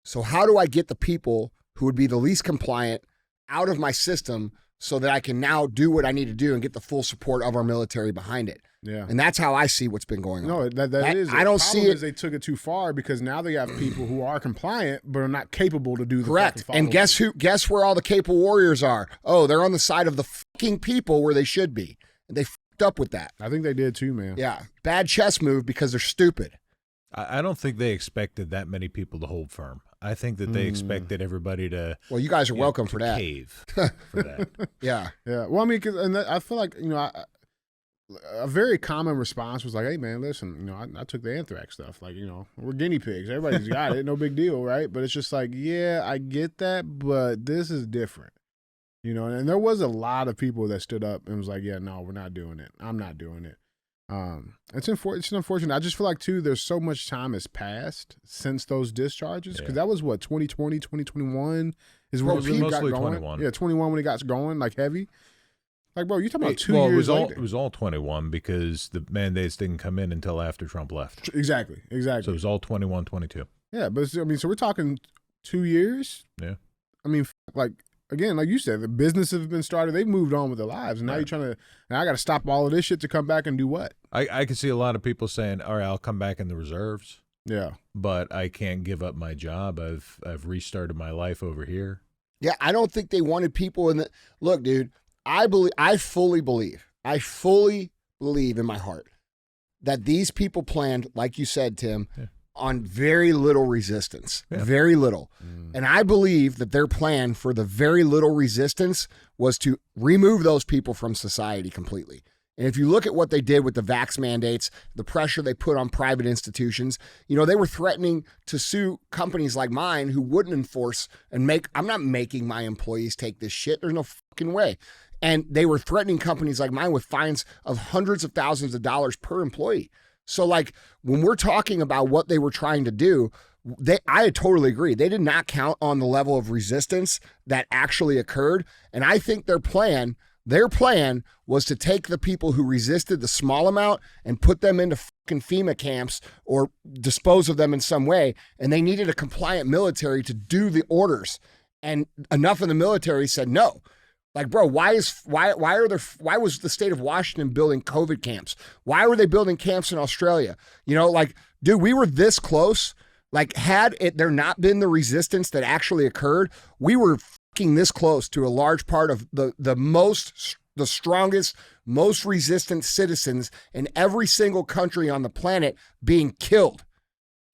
So how do I get the people who would be the least compliant out of my system so that I can now do what I need to do and get the full support of our military behind it? Yeah. And that's how I see what's been going on. No, that is. I don't see it. They took it too far because now they have people who are compliant but are not capable to do the correct. And guess who? Guess where all the capable warriors are? Oh, they're on the side of the fucking people where they should be. They fucked up with that. I think they did too, man. Yeah, bad chess move because they're stupid. I don't think they expected that many people to hold firm. I think that they expected everybody to. Well, you guys are welcome for that. Cave for that. Yeah. Yeah. Well, I mean, I feel like a very common response was like, "Hey, man, listen, I took the anthrax stuff. Like, we're guinea pigs. Everybody's got it. No big deal, right?" But it's just like, yeah, I get that, but this is different, And there was a lot of people that stood up and was like, "Yeah, no, we're not doing it. I'm not doing it." It's unfortunate. I just feel like too, there's so much time has passed since those discharges because that was what 2020, 2021 is when it really got going. 21. Yeah, 21 when it got going like heavy. Like, bro, you talking about 2 years years later. It was all 21 because the mandates didn't come in until after Trump left. Exactly. So it was all 21, 22. Yeah, but so we're talking 2 years. Yeah. I mean, again, like you said, the businesses have been started. They've moved on with their lives. And now you're trying to, now I got to stop all of this shit to come back and do what? I can see a lot of people saying, all right, I'll come back in the reserves. Yeah. But I can't give up my job. I've restarted my life over here. Yeah, I don't think they wanted people in the, look, dude, I fully believe in my heart that these people planned, like you said, Tim, on very little resistance, very little. And I believe that their plan for the very little resistance was to remove those people from society completely. And if you look at what they did with the vax mandates, the pressure they put on private institutions, they were threatening to sue companies like mine who wouldn't enforce and I'm not making my employees take this shit. There's no fucking way. And they were threatening companies like mine with fines of hundreds of thousands of dollars per employee. So when we're talking about what they were trying to do, I totally agree. They did not count on the level of resistance that actually occurred. And I think their plan Their plan was to take the people who resisted the small amount and put them into fucking FEMA camps or dispose of them in some way. And they needed a compliant military to do the orders. And enough of the military said no. Like, bro, why was the state of Washington building COVID camps? Why were they building camps in Australia? You know, like, dude, we were this close. Like, had there not been the resistance that actually occurred, we were fucking this close to a large part of the strongest, most resistant citizens in every single country on the planet being killed.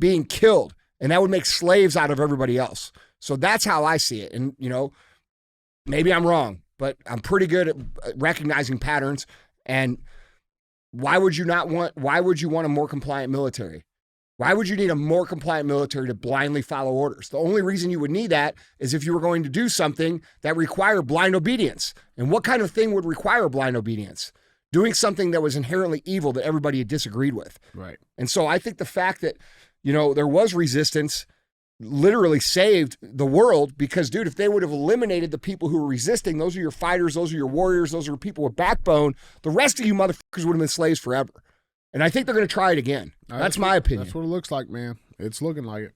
And that would make slaves out of everybody else. So that's how I see it. And, you know, maybe I'm wrong, but I'm pretty good at recognizing patterns. And why would you want a more compliant military? Why would you need a more compliant military to blindly follow orders? The only reason you would need that is if you were going to do something that required blind obedience. And what kind of thing would require blind obedience? Doing something that was inherently evil that everybody had disagreed with. Right. And so I think the fact that, you know, there was resistance literally saved the world because, dude, if they would have eliminated the people who were resisting, those are your fighters, those are your warriors, those are people with backbone, the rest of you motherfuckers would have been slaves forever. And I think they're going to try it again. That's my opinion. That's what it looks like, man. It's looking like it.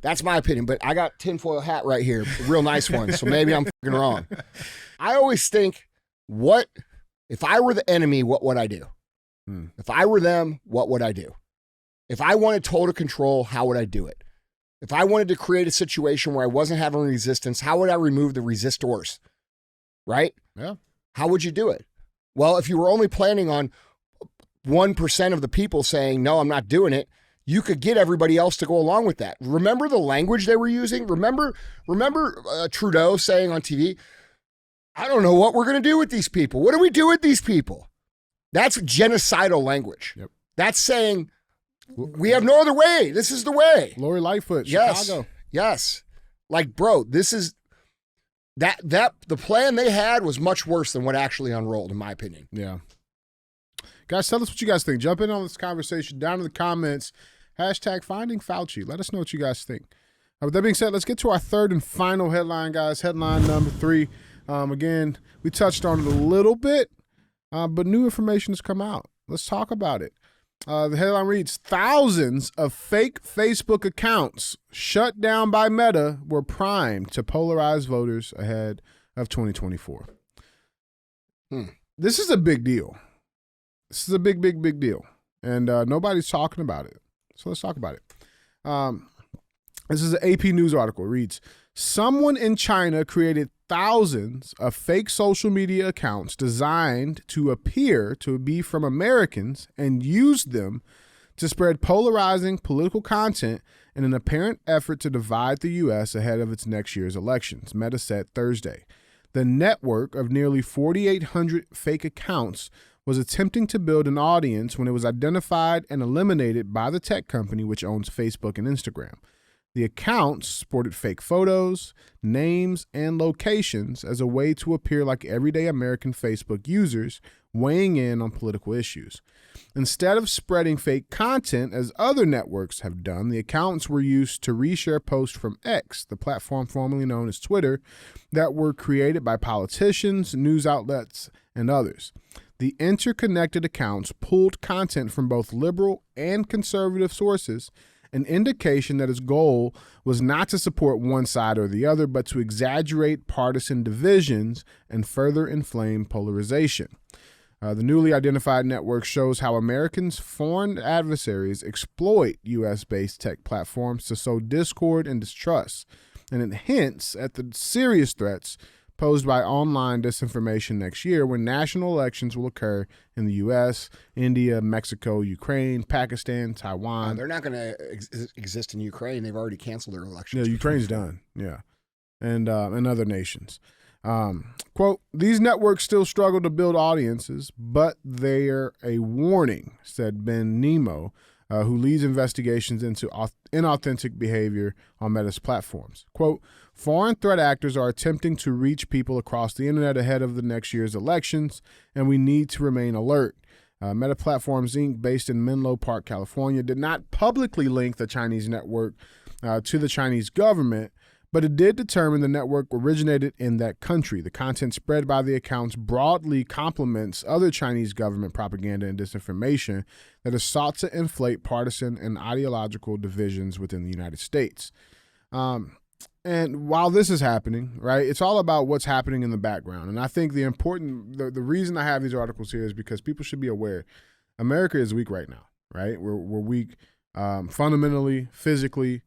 That's my opinion. But I got tinfoil hat right here, a real nice one. So maybe I'm fucking wrong. I always think, if I were the enemy, what would I do? If I were them, what would I do? If I wanted total control, how would I do it? If I wanted to create a situation where I wasn't having resistance, how would I remove the resistors? Right? Yeah. How would you do it? Well, if you were only planning on 1% of the people saying, no, I'm not doing it, you could get everybody else to go along with that. Remember the language they were using? Remember Trudeau saying on TV, I don't know what we're going to do with these people. What do we do with these people? That's genocidal language. Yep. That's saying we have no other way. This is the way. Lori Lightfoot, Yes. Chicago. Yes. Like, bro, this is that the plan they had was much worse than what actually unrolled, in my opinion. Yeah. Guys, tell us what you guys think. Jump in on this conversation down in the comments. Hashtag Finding Fauci. Let us know what you guys think. With that being said, let's get to our third and final headline, guys. Headline number 3. Again, we touched on it a little bit, but new information has come out. Let's talk about it. The headline reads, thousands of fake Facebook accounts shut down by Meta were primed to polarize voters ahead of 2024. This is a big deal. This is a big, big, big deal. And nobody's talking about it. So let's talk about it. This is an AP News article. It reads, someone in China created thousands of fake social media accounts designed to appear to be from Americans and used them to spread polarizing political content in an apparent effort to divide the U.S. ahead of its next year's elections, Meta said Thursday. The network of nearly 4,800 fake accounts was attempting to build an audience when it was identified and eliminated by the tech company which owns Facebook and Instagram. The accounts sported fake photos, names, and locations as a way to appear like everyday American Facebook users weighing in on political issues. Instead of spreading fake content as other networks have done, the accounts were used to reshare posts from X, the platform formerly known as Twitter, that were created by politicians, news outlets, and others. The interconnected accounts pulled content from both liberal and conservative sources, an indication that its goal was not to support one side or the other, but to exaggerate partisan divisions and further inflame polarization. The newly identified network shows how Americans' foreign adversaries exploit U.S.-based tech platforms to sow discord and distrust, and it hints at the serious threats posed by online disinformation next year when national elections will occur in the U.S., India, Mexico, Ukraine, Pakistan, Taiwan. They're not going to exist in Ukraine. They've already canceled their elections. Yeah, Ukraine's done. Yeah. And other nations. Quote, these networks still struggle to build audiences, but they're a warning, said Ben Nemo, who leads investigations into inauthentic behavior on Meta's platforms. Quote, foreign threat actors are attempting to reach people across the internet ahead of the next year's elections, and we need to remain alert. Meta Platforms, Inc., based in Menlo Park, California, did not publicly link the Chinese network to the Chinese government, but it did determine the network originated in that country. The content spread by the accounts broadly complements other Chinese government propaganda and disinformation that has sought to inflate partisan and ideological divisions within the United States. And while this is happening, right, it's all about what's happening in the background. And I think the reason I have these articles here is because people should be aware America is weak right now, right? We're weak fundamentally, physically,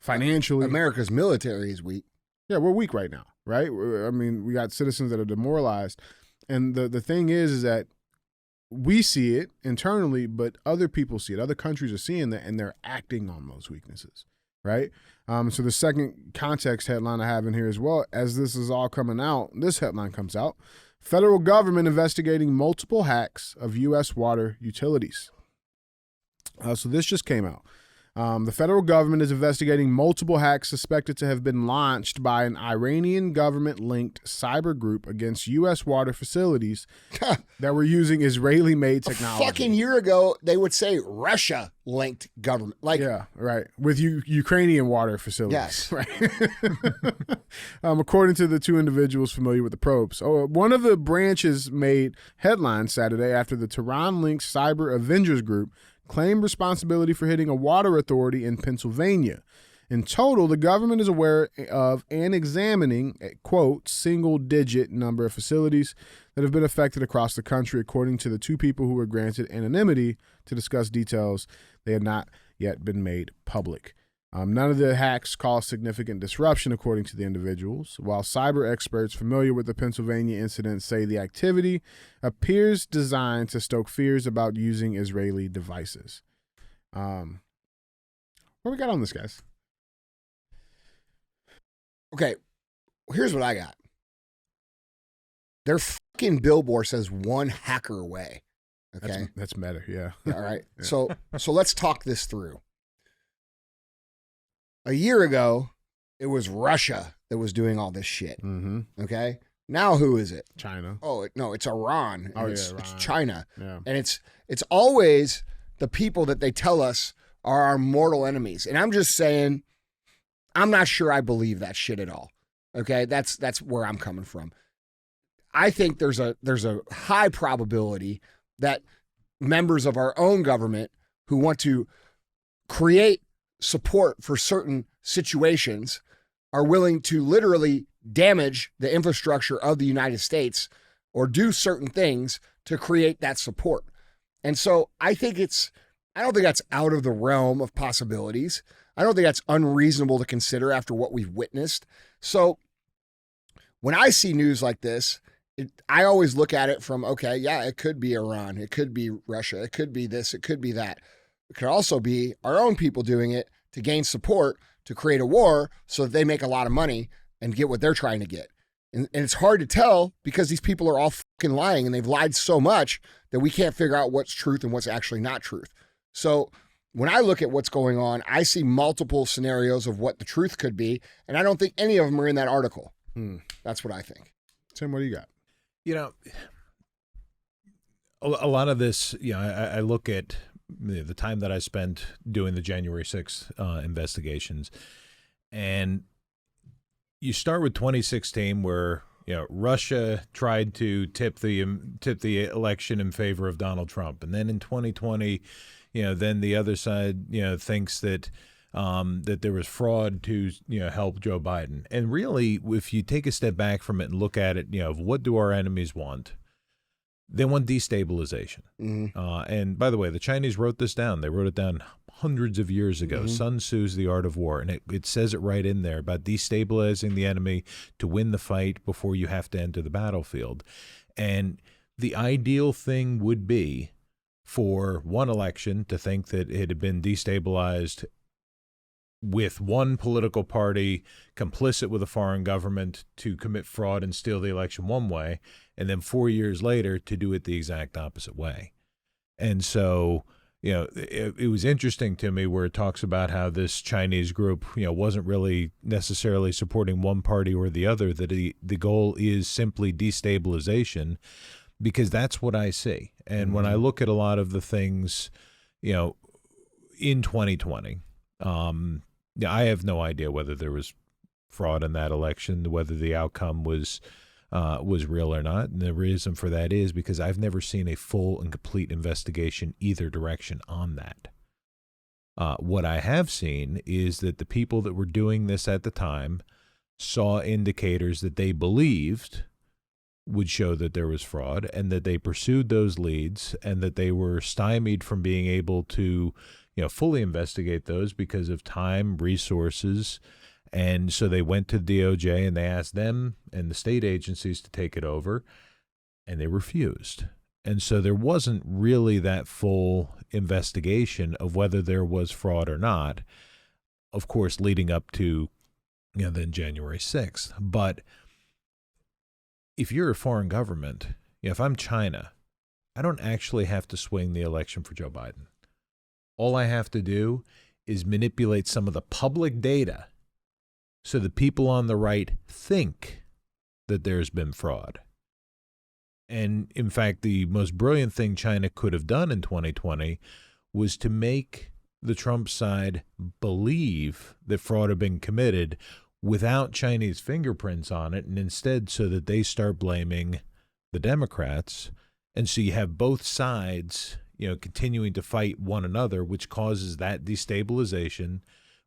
financially. America's military is weak. Yeah, we're weak right now, right? We got citizens that are demoralized. And the thing is that we see it internally, but other people see it. Other countries are seeing that, and they're acting on those weaknesses, right? So the second context headline I have in here as well, as this is all coming out, this headline comes out, federal government investigating multiple hacks of U.S. water utilities. So this just came out. The federal government is investigating multiple hacks suspected to have been launched by an Iranian government-linked cyber group against U.S. water facilities that were using Israeli-made technology. A fucking year ago, they would say Russia-linked government. Yeah, right. With Ukrainian water facilities. Yes. Right. According to the two individuals familiar with the probes. One of the branches made headlines Saturday after the Tehran-linked Cyber Avengers Group claimed responsibility for hitting a water authority in Pennsylvania. In total, the government is aware of and examining a, quote, single-digit number of facilities that have been affected across the country, according to the two people who were granted anonymity to discuss details. They had not yet been made public. None of the hacks caused significant disruption, according to the individuals, while cyber experts familiar with the Pennsylvania incident say the activity appears designed to stoke fears about using Israeli devices. What we got on this, guys? Okay, here's what I got. Their fucking billboard says one hacker away. Okay, that's meta, yeah. All right, Yeah. So let's talk this through. A year ago, it was Russia that was doing all this shit. Mm-hmm. Okay, now who is it? China. Oh no, it's Iran. Oh, It's Iran. China. Yeah. And it's always the people that they tell us are our mortal enemies. And I'm just saying, I'm not sure I believe that shit at all. Okay, that's where I'm coming from. I think there's a high probability that members of our own government who want to create support for certain situations are willing to literally damage the infrastructure of the United States or do certain things to create that support. And so I don't think that's out of the realm of possibilities. I don't think that's unreasonable to consider after what we've witnessed. So when I see news like this, I always look at it from, okay, yeah, it could be Iran, it could be Russia, it could be this, it could be that. It could also be our own people doing it to gain support, to create a war so that they make a lot of money and get what they're trying to get. And it's hard to tell because these people are all fucking lying, and they've lied so much that we can't figure out what's truth and what's actually not truth. So when I look at what's going on, I see multiple scenarios of what the truth could be, and I don't think any of them are in that article. That's what I think. Tim, what do you got? You know, a lot of this, I look at the time that I spent doing the January 6th investigations, and you start with 2016 where Russia tried to tip the election in favor of Donald Trump, and then in 2020, then the other side thinks that that there was fraud to help Joe Biden. And really, if you take a step back from it and look at it, what do our enemies want? They want destabilization. Mm-hmm. And by the way, the Chinese wrote this down. They wrote it down hundreds of years ago. Mm-hmm. Sun Tzu's The Art of War. And it says it right in there about destabilizing the enemy to win the fight before you have to enter the battlefield. And the ideal thing would be for one election to think that it had been destabilized with one political party complicit with a foreign government to commit fraud and steal the election one way, and then 4 years later to do it the exact opposite way. And so, it was interesting to me where it talks about how this Chinese group, wasn't really necessarily supporting one party or the other, that the goal is simply destabilization, because that's what I see. And when I look at a lot of the things, in 2020, I have no idea whether there was fraud in that election, whether the outcome was real or not. And the reason for that is because I've never seen a full and complete investigation either direction on that. What I have seen is that the people that were doing this at the time saw indicators that they believed would show that there was fraud, and that they pursued those leads, and that they were stymied from being able to, fully investigate those because of time, resources. And so they went to DOJ and they asked them and the state agencies to take it over, and they refused. And so there wasn't really that full investigation of whether there was fraud or not, of course, leading up to then January 6th. But if you're a foreign government, if I'm China, I don't actually have to swing the election for Joe Biden. All I have to do is manipulate some of the public data so the people on the right think that there's been fraud. And in fact, the most brilliant thing China could have done in 2020 was to make the Trump side believe that fraud had been committed without Chinese fingerprints on it, and instead so that they start blaming the Democrats. And so you have both sides, continuing to fight one another, which causes that destabilization,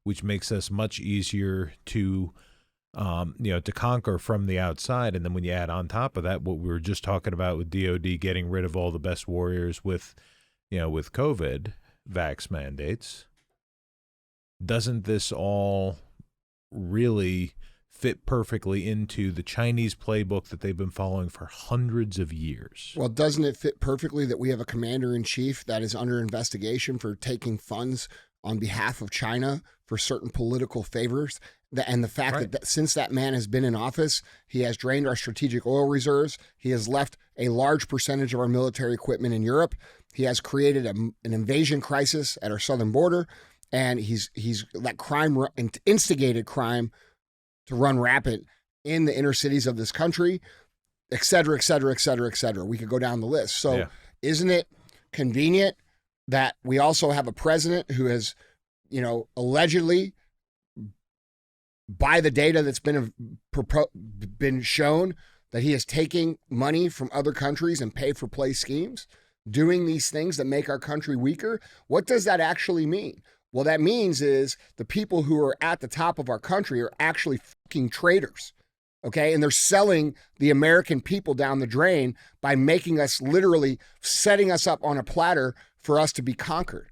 which makes us much easier to conquer from the outside. And then when you add on top of that what we were just talking about with DOD getting rid of all the best warriors with COVID vax mandates, doesn't this all really fit perfectly into the Chinese playbook that they've been following for hundreds of years? Well, doesn't it fit perfectly that we have a commander-in-chief that is under investigation for taking funds on behalf of China for certain political favors? And the fact that since that man has been in office, he has drained our strategic oil reserves. He has left a large percentage of our military equipment in Europe. He has created an invasion crisis at our southern border. And he's let crime, instigated crime to run rampant in the inner cities of this country, et cetera, et cetera, et cetera, et cetera. We could go down the list. So Isn't it convenient that we also have a president who has, allegedly, by the data that's been shown, that he is taking money from other countries and pay-for-play schemes, doing these things that make our country weaker? What does that actually mean? Well, that means is the people who are at the top of our country are actually fucking traitors, okay? And they're selling the American people down the drain by making us literally setting us up on a platter for us to be conquered.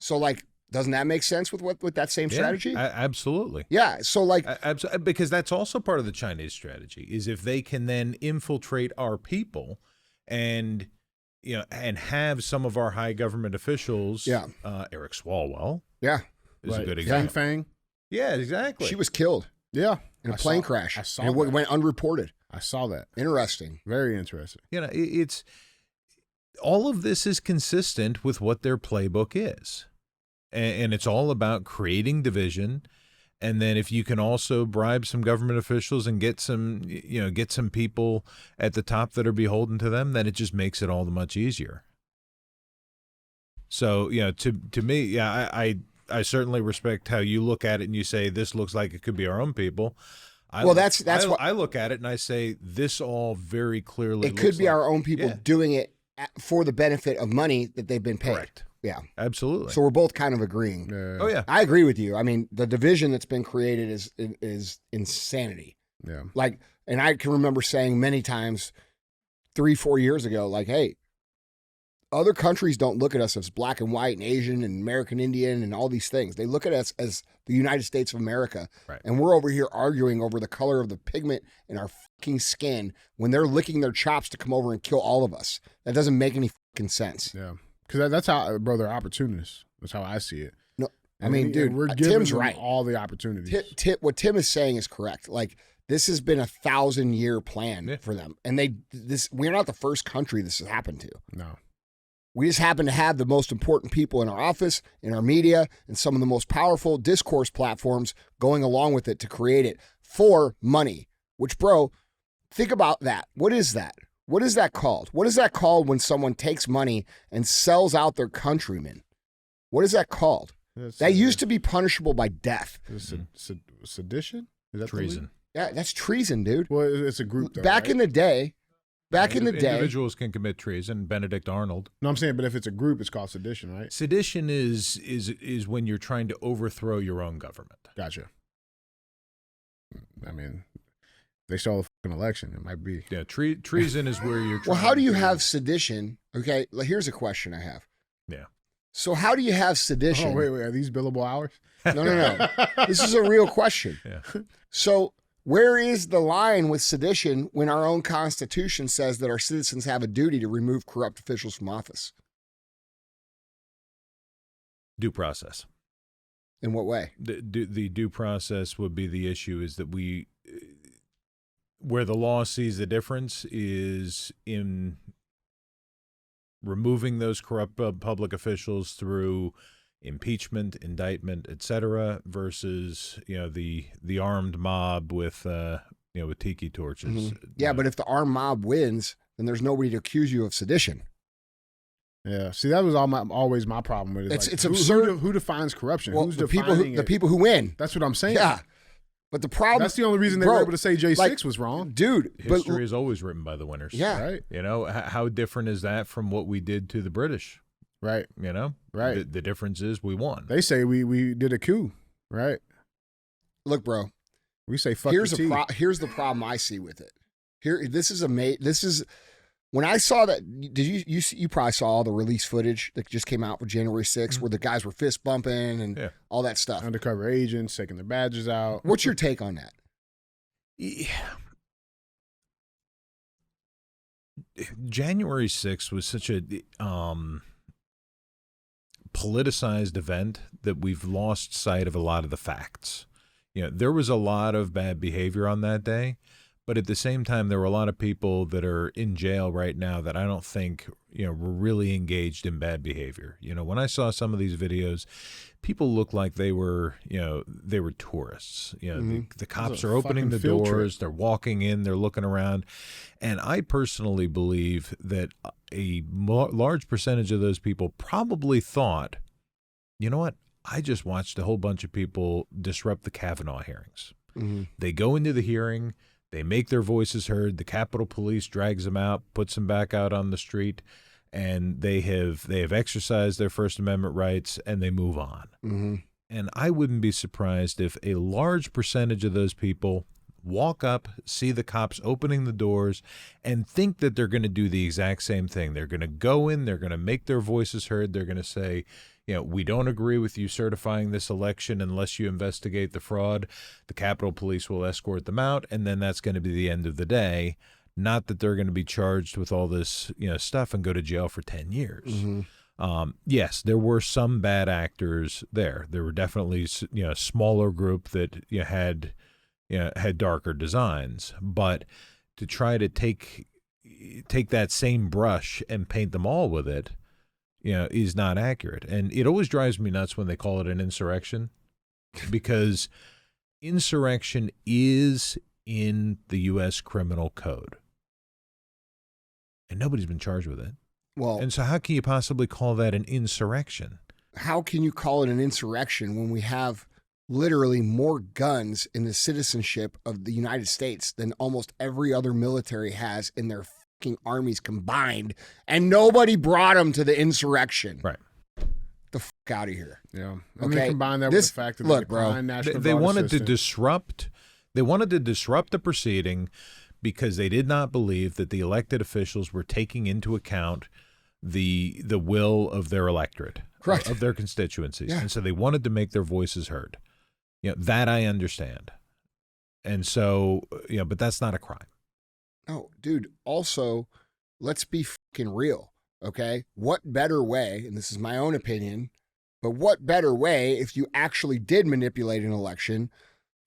So, doesn't that make sense with that same strategy? Absolutely. Yeah. So, because that's also part of the Chinese strategy, is if they can then infiltrate our people and and have some of our high government officials, Eric Swalwell, is a good example. Yang Fang. Yeah, exactly. She was killed. Yeah. In a plane crash. I saw and it went unreported. I saw that. Interesting. Very interesting. It's all of this is consistent with what their playbook is. And it's all about creating division. And then if you can also bribe some government officials and get some people at the top that are beholden to them, then it just makes it all the much easier. So, to me, I certainly respect how you look at it and you say, this looks like it could be our own people. I look at it and I say, this all very clearly it could be our own people doing it for the benefit of money that they've been paid. Correct. Yeah, absolutely. So we're both kind of agreeing. Oh yeah, I agree with you. I mean, the division that's been created is insanity. Yeah, and I can remember saying many times 3-4 years ago, hey, other countries don't look at us as black and white and Asian and American Indian and all these things. They look at us as the United States of America, and we're over here arguing over the color of the pigment in our fucking skin when they're licking their chops to come over and kill all of us. That doesn't make any fucking sense. Yeah. Because that's how, bro, they're opportunists. That's how I see it. No, I mean, dude, we're giving Tim's them right. all the opportunities. What Tim is saying is correct. This has been a 1,000-year plan for them, and we're not the first country this has happened to. No, we just happen to have the most important people in our office, in our media, and some of the most powerful discourse platforms going along with it to create it for money. Which, bro, think about that. What is that? What is that called? What is that called when someone takes money and sells out their countrymen? What is that called? That used to be punishable by death. Sedition? Is that treason. Yeah, that's treason, dude. Well, it's a group, though, Back right? in the day, Individuals can commit treason. Benedict Arnold. No, I'm saying, but if it's a group, it's called sedition, right? Sedition is when you're trying to overthrow your own government. Gotcha. I mean, they stole the fucking election. It might be. Yeah, treason is where you're. well, Trying how do you to- have sedition? Okay, here's a question I have. Yeah. So how do you have sedition? Oh, wait. Are these billable hours? No. This is a real question. Yeah. So where is the line with sedition when our own Constitution says that our citizens have a duty to remove corrupt officials from office? Due process. In what way? The due process would be the issue is that where the law sees the difference is in removing those corrupt public officials through impeachment, indictment, etc., versus the armed mob with with tiki torches. Mm-hmm. Yeah, but if the armed mob wins, then there's nobody to accuse you of sedition. Yeah. See, that was always my problem with it. It's absurd. Who defines corruption? Well, Who's the defining people who win. That's what I'm saying. Yeah. But the problem. That's the only reason they bro, were able to say J6 like, was wrong. dude. History is always written by the winners. Yeah. Right. How different is that from what we did to the British? Right. Right. The difference is we won. They say we did a coup. Right. Look, bro. We say fuck Here's the tea. here's the problem I see with it. This is when I saw that. Did you probably saw all the release footage that just came out for January 6th, where the guys were fist bumping and all that stuff. Undercover agents taking their badges out. What's your take on that? Yeah. January 6th was such a politicized event that we've lost sight of a lot of the facts. There was a lot of bad behavior on that day, but at the same time, there were a lot of people that are in jail right now that I don't think, were really engaged in bad behavior. When I saw some of these videos, people looked like they were tourists. The cops are opening the doors, they're walking in, they're looking around. And I personally believe that a large percentage of those people probably thought, you know what? I just watched a whole bunch of people disrupt the Kavanaugh hearings. Mm-hmm. They go into the hearing, they make their voices heard, the Capitol Police drags them out, puts them back out on the street, and they have exercised their First Amendment rights, and they move on. Mm-hmm. And I wouldn't be surprised if a large percentage of those people walk up, see the cops opening the doors, and think that they're going to do the exact same thing. They're going to go in, they're going to make their voices heard, they're going to say, we don't agree with you certifying this election unless you investigate the fraud. The Capitol Police will escort them out, and then that's going to be the end of the day. Not that they're going to be charged with all this, stuff and go to jail for 10 years. Mm-hmm. Yes, there were some bad actors there. There were definitely, a smaller group that had darker designs. But to try to take that same brush and paint them all with it, is not accurate. And it always drives me nuts when they call it an insurrection, because insurrection is in the U.S. criminal code. And nobody's been charged with it. Well, And so how can you possibly call that an insurrection? how can you call it an insurrection when we have literally more guns in the citizenship of the United States than almost every other military has in their fucking armies combined, and nobody brought them to the insurrection? Right. The fuck out of here. Yeah. And Okay, then combine that this- with the fact that look, the bro, National They Guard wanted to assistant- disrupt. They wanted to disrupt the proceeding because they did not believe that the elected officials were taking into account the will of their electorate, Correct. of their constituencies, Yeah. and so they wanted to make their voices heard. That I understand, and so but that's not a crime. No, dude. Also, let's be fucking real, okay? What better way, and this is my own opinion, but what better way if you actually did manipulate an election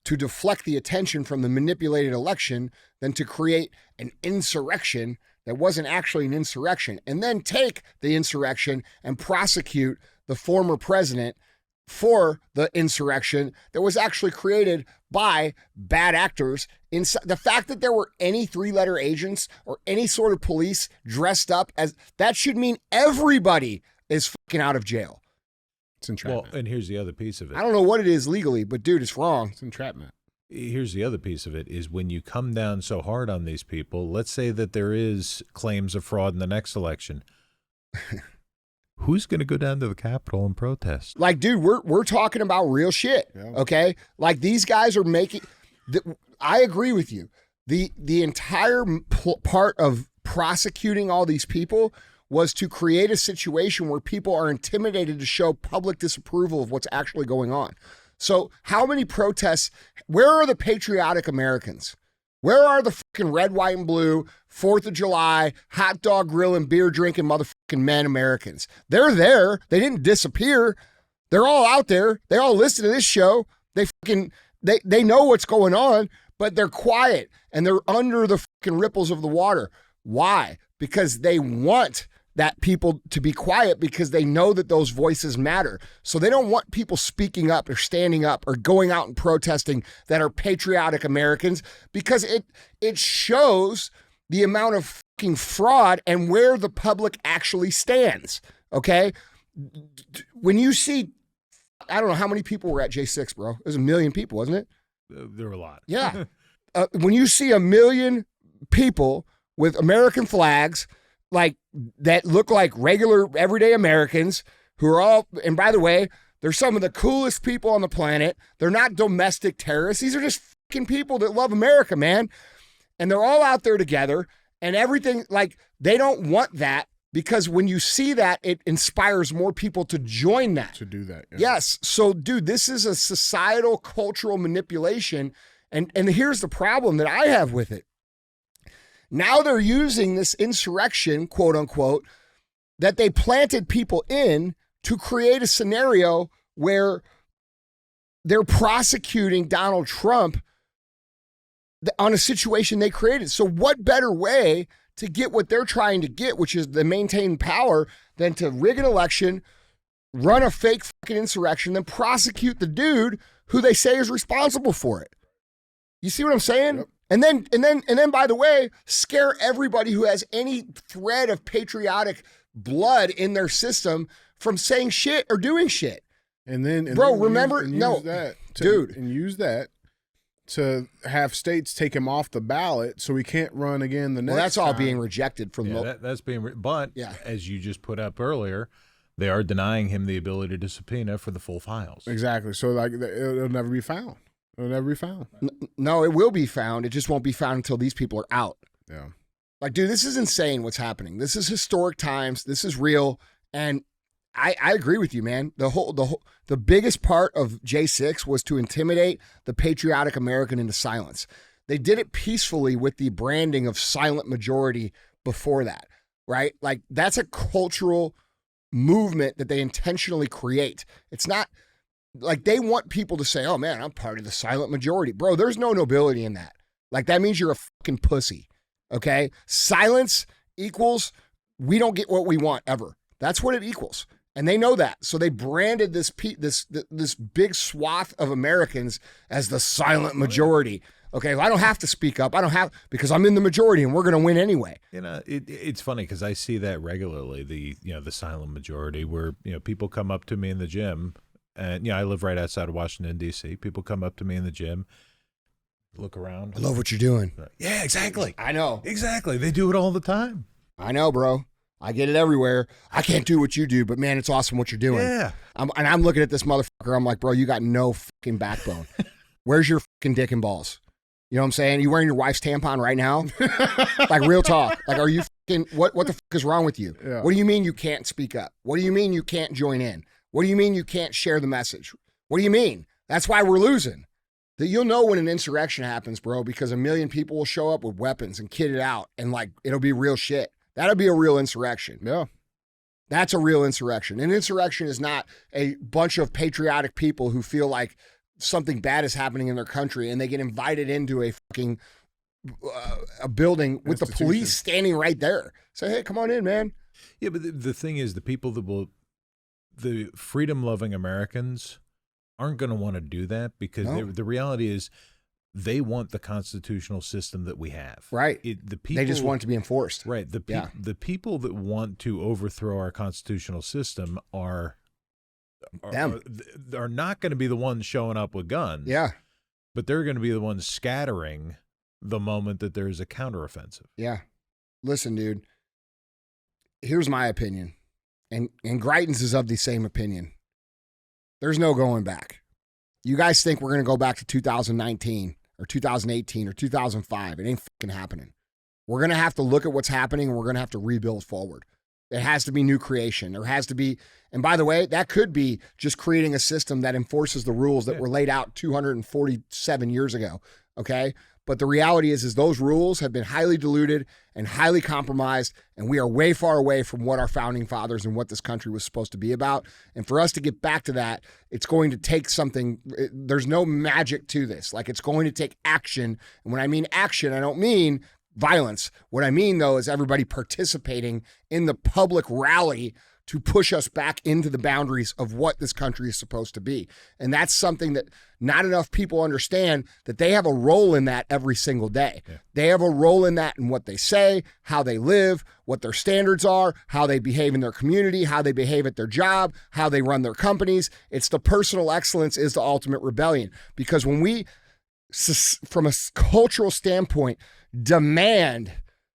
to deflect the attention from the manipulated election than to create an insurrection that wasn't actually an insurrection, and then take the insurrection and prosecute the former president for the insurrection that was actually created by bad actors. The fact that there were any three-letter agents or any sort of police dressed up as, that should mean everybody is fucking out of jail. It's entrapment. Well, and here's the other piece of it. I don't know what it is legally, but dude, it's wrong. It's entrapment. Here's the other piece of it is when you come down so hard on these people, let's say that there is claims of fraud in the next election. Who's going to go down to the Capitol and protest? Like, dude, we're talking about real shit, okay? Like, these guys are making I agree with you. The entire part of prosecuting all these people was to create a situation where people are intimidated to show public disapproval of what's actually going on. So how many protests, where are the patriotic Americans? Where are the fucking red, white, and blue, 4th of July, hot dog grilling, beer drinking motherfucking men Americans? They're there. They didn't disappear. They're all out there. They all listen to this show. They know what's going on, but they're quiet and they're under the fucking ripples of the water. Why? Because they want that people to be quiet because they know that those voices matter. So they don't want people speaking up or standing up or going out and protesting that are patriotic Americans because it shows the amount of fucking fraud and where the public actually stands, okay? When you see, I don't know how many people were at J6, bro. It was 1 million people, wasn't it? There were a lot. Yeah. When you see 1 million people with American flags, like that look like regular everyday Americans who are all, and by the way, they're some of the coolest people on the planet. They're not domestic terrorists. These are just fucking people that love America, man. And they're all out there together and everything, like they don't want that because when you see that, it inspires more people to join that. To do that. Yeah. Yes. So dude, this is a societal cultural manipulation. And here's the problem that I have with it. Now they're using this insurrection, quote unquote, that they planted people in to create a scenario where they're prosecuting Donald Trump on a situation they created. So what better way to get what they're trying to get, which is to maintain power, than to rig an election, run a fake fucking insurrection, then prosecute the dude who they say is responsible for it. You see what I'm saying? Yep. And then, by the way, scare everybody who has any thread of patriotic blood in their system from saying shit or doing shit. And then, remember, use that to have states take him off the ballot so he can't run again the next. Well, that's all time. being rejected from that's being. But as you just put up earlier, they are denying him the ability to subpoena for the full files. Exactly. So like it'll never be found. It'll never be found. No, it will be found. It just won't be found until these people are out. Yeah. Like, dude, this is insane what's happening. This is historic times. This is real. And I agree with you, man. The biggest part of J6 was to intimidate the patriotic American into silence. They did it peacefully with the branding of silent majority before that, right? Like, that's a cultural movement that they intentionally create. It's not like they want people to say, oh man, I'm part of the silent majority. Bro, there's no nobility in that. Like that means you're a fucking pussy. Okay? Silence equals we don't get what we want ever. That's what it equals. And they know that. So they branded this big swath of Americans as the silent majority. Okay, well, I don't have to speak up. Because I'm in the majority and we're going to win anyway. You know, it's funny because I see that regularly, the silent majority where, people come up to me in the gym. And, I live right outside of Washington, D.C. People come up to me in the gym, look around. I love what you're doing. Yeah, exactly. I know. Exactly. They do it all the time. I know, bro. I get it everywhere. I can't do what you do, but, man, it's awesome what you're doing. Yeah. I'm looking at this motherfucker. I'm like, bro, you got no fucking backbone. Where's your fucking dick and balls? You know what I'm saying? You wearing your wife's tampon right now? Like, real talk. Like, are you fucking, what the fuck is wrong with you? Yeah. What do you mean you can't speak up? What do you mean you can't join in? What do you mean you can't share the message? What do you mean? That's why we're losing. That you'll know when an insurrection happens, bro, because 1 million people will show up with weapons and kit it out, and like it'll be real shit. That'll be a real insurrection. Yeah. That's a real insurrection. An insurrection is not a bunch of patriotic people who feel like something bad is happening in their country and they get invited into a fucking a building with the police standing right there. Say, hey, come on in, man. Yeah, but the thing is, the freedom-loving Americans aren't going to want to do that because the reality is they want the constitutional system that we have. Right. They just want it to be enforced. Right. The people that want to overthrow our constitutional system are not going to be the ones showing up with guns. Yeah. but they're going to be the ones scattering the moment that there's a counteroffensive. Yeah. Listen, dude, here's my opinion. And Greitens is of the same opinion. There's no going back. You guys think we're going to go back to 2019 or 2018 or 2005. It ain't fucking happening. We're going to have to look at what's happening, and we're going to have to rebuild forward. It has to be new creation. There has to be, and by the way, that could be just creating a system that enforces the rules that were laid out 247 years ago, okay? But the reality is those rules have been highly diluted and highly compromised, and we are way far away from what our founding fathers and what this country was supposed to be about. And for us to get back to that, it's going to take something. There's no magic to this. Like, it's going to take action. And when I mean action, I don't mean violence. What I mean, though, is everybody participating in the public rally to push us back into the boundaries of what this country is supposed to be. And that's something that not enough people understand, that they have a role in that every single day. Yeah. They have a role in that in what they say, how they live, what their standards are, how they behave in their community, how they behave at their job, how they run their companies. It's the personal excellence is the ultimate rebellion. Because when we, from a cultural standpoint, demand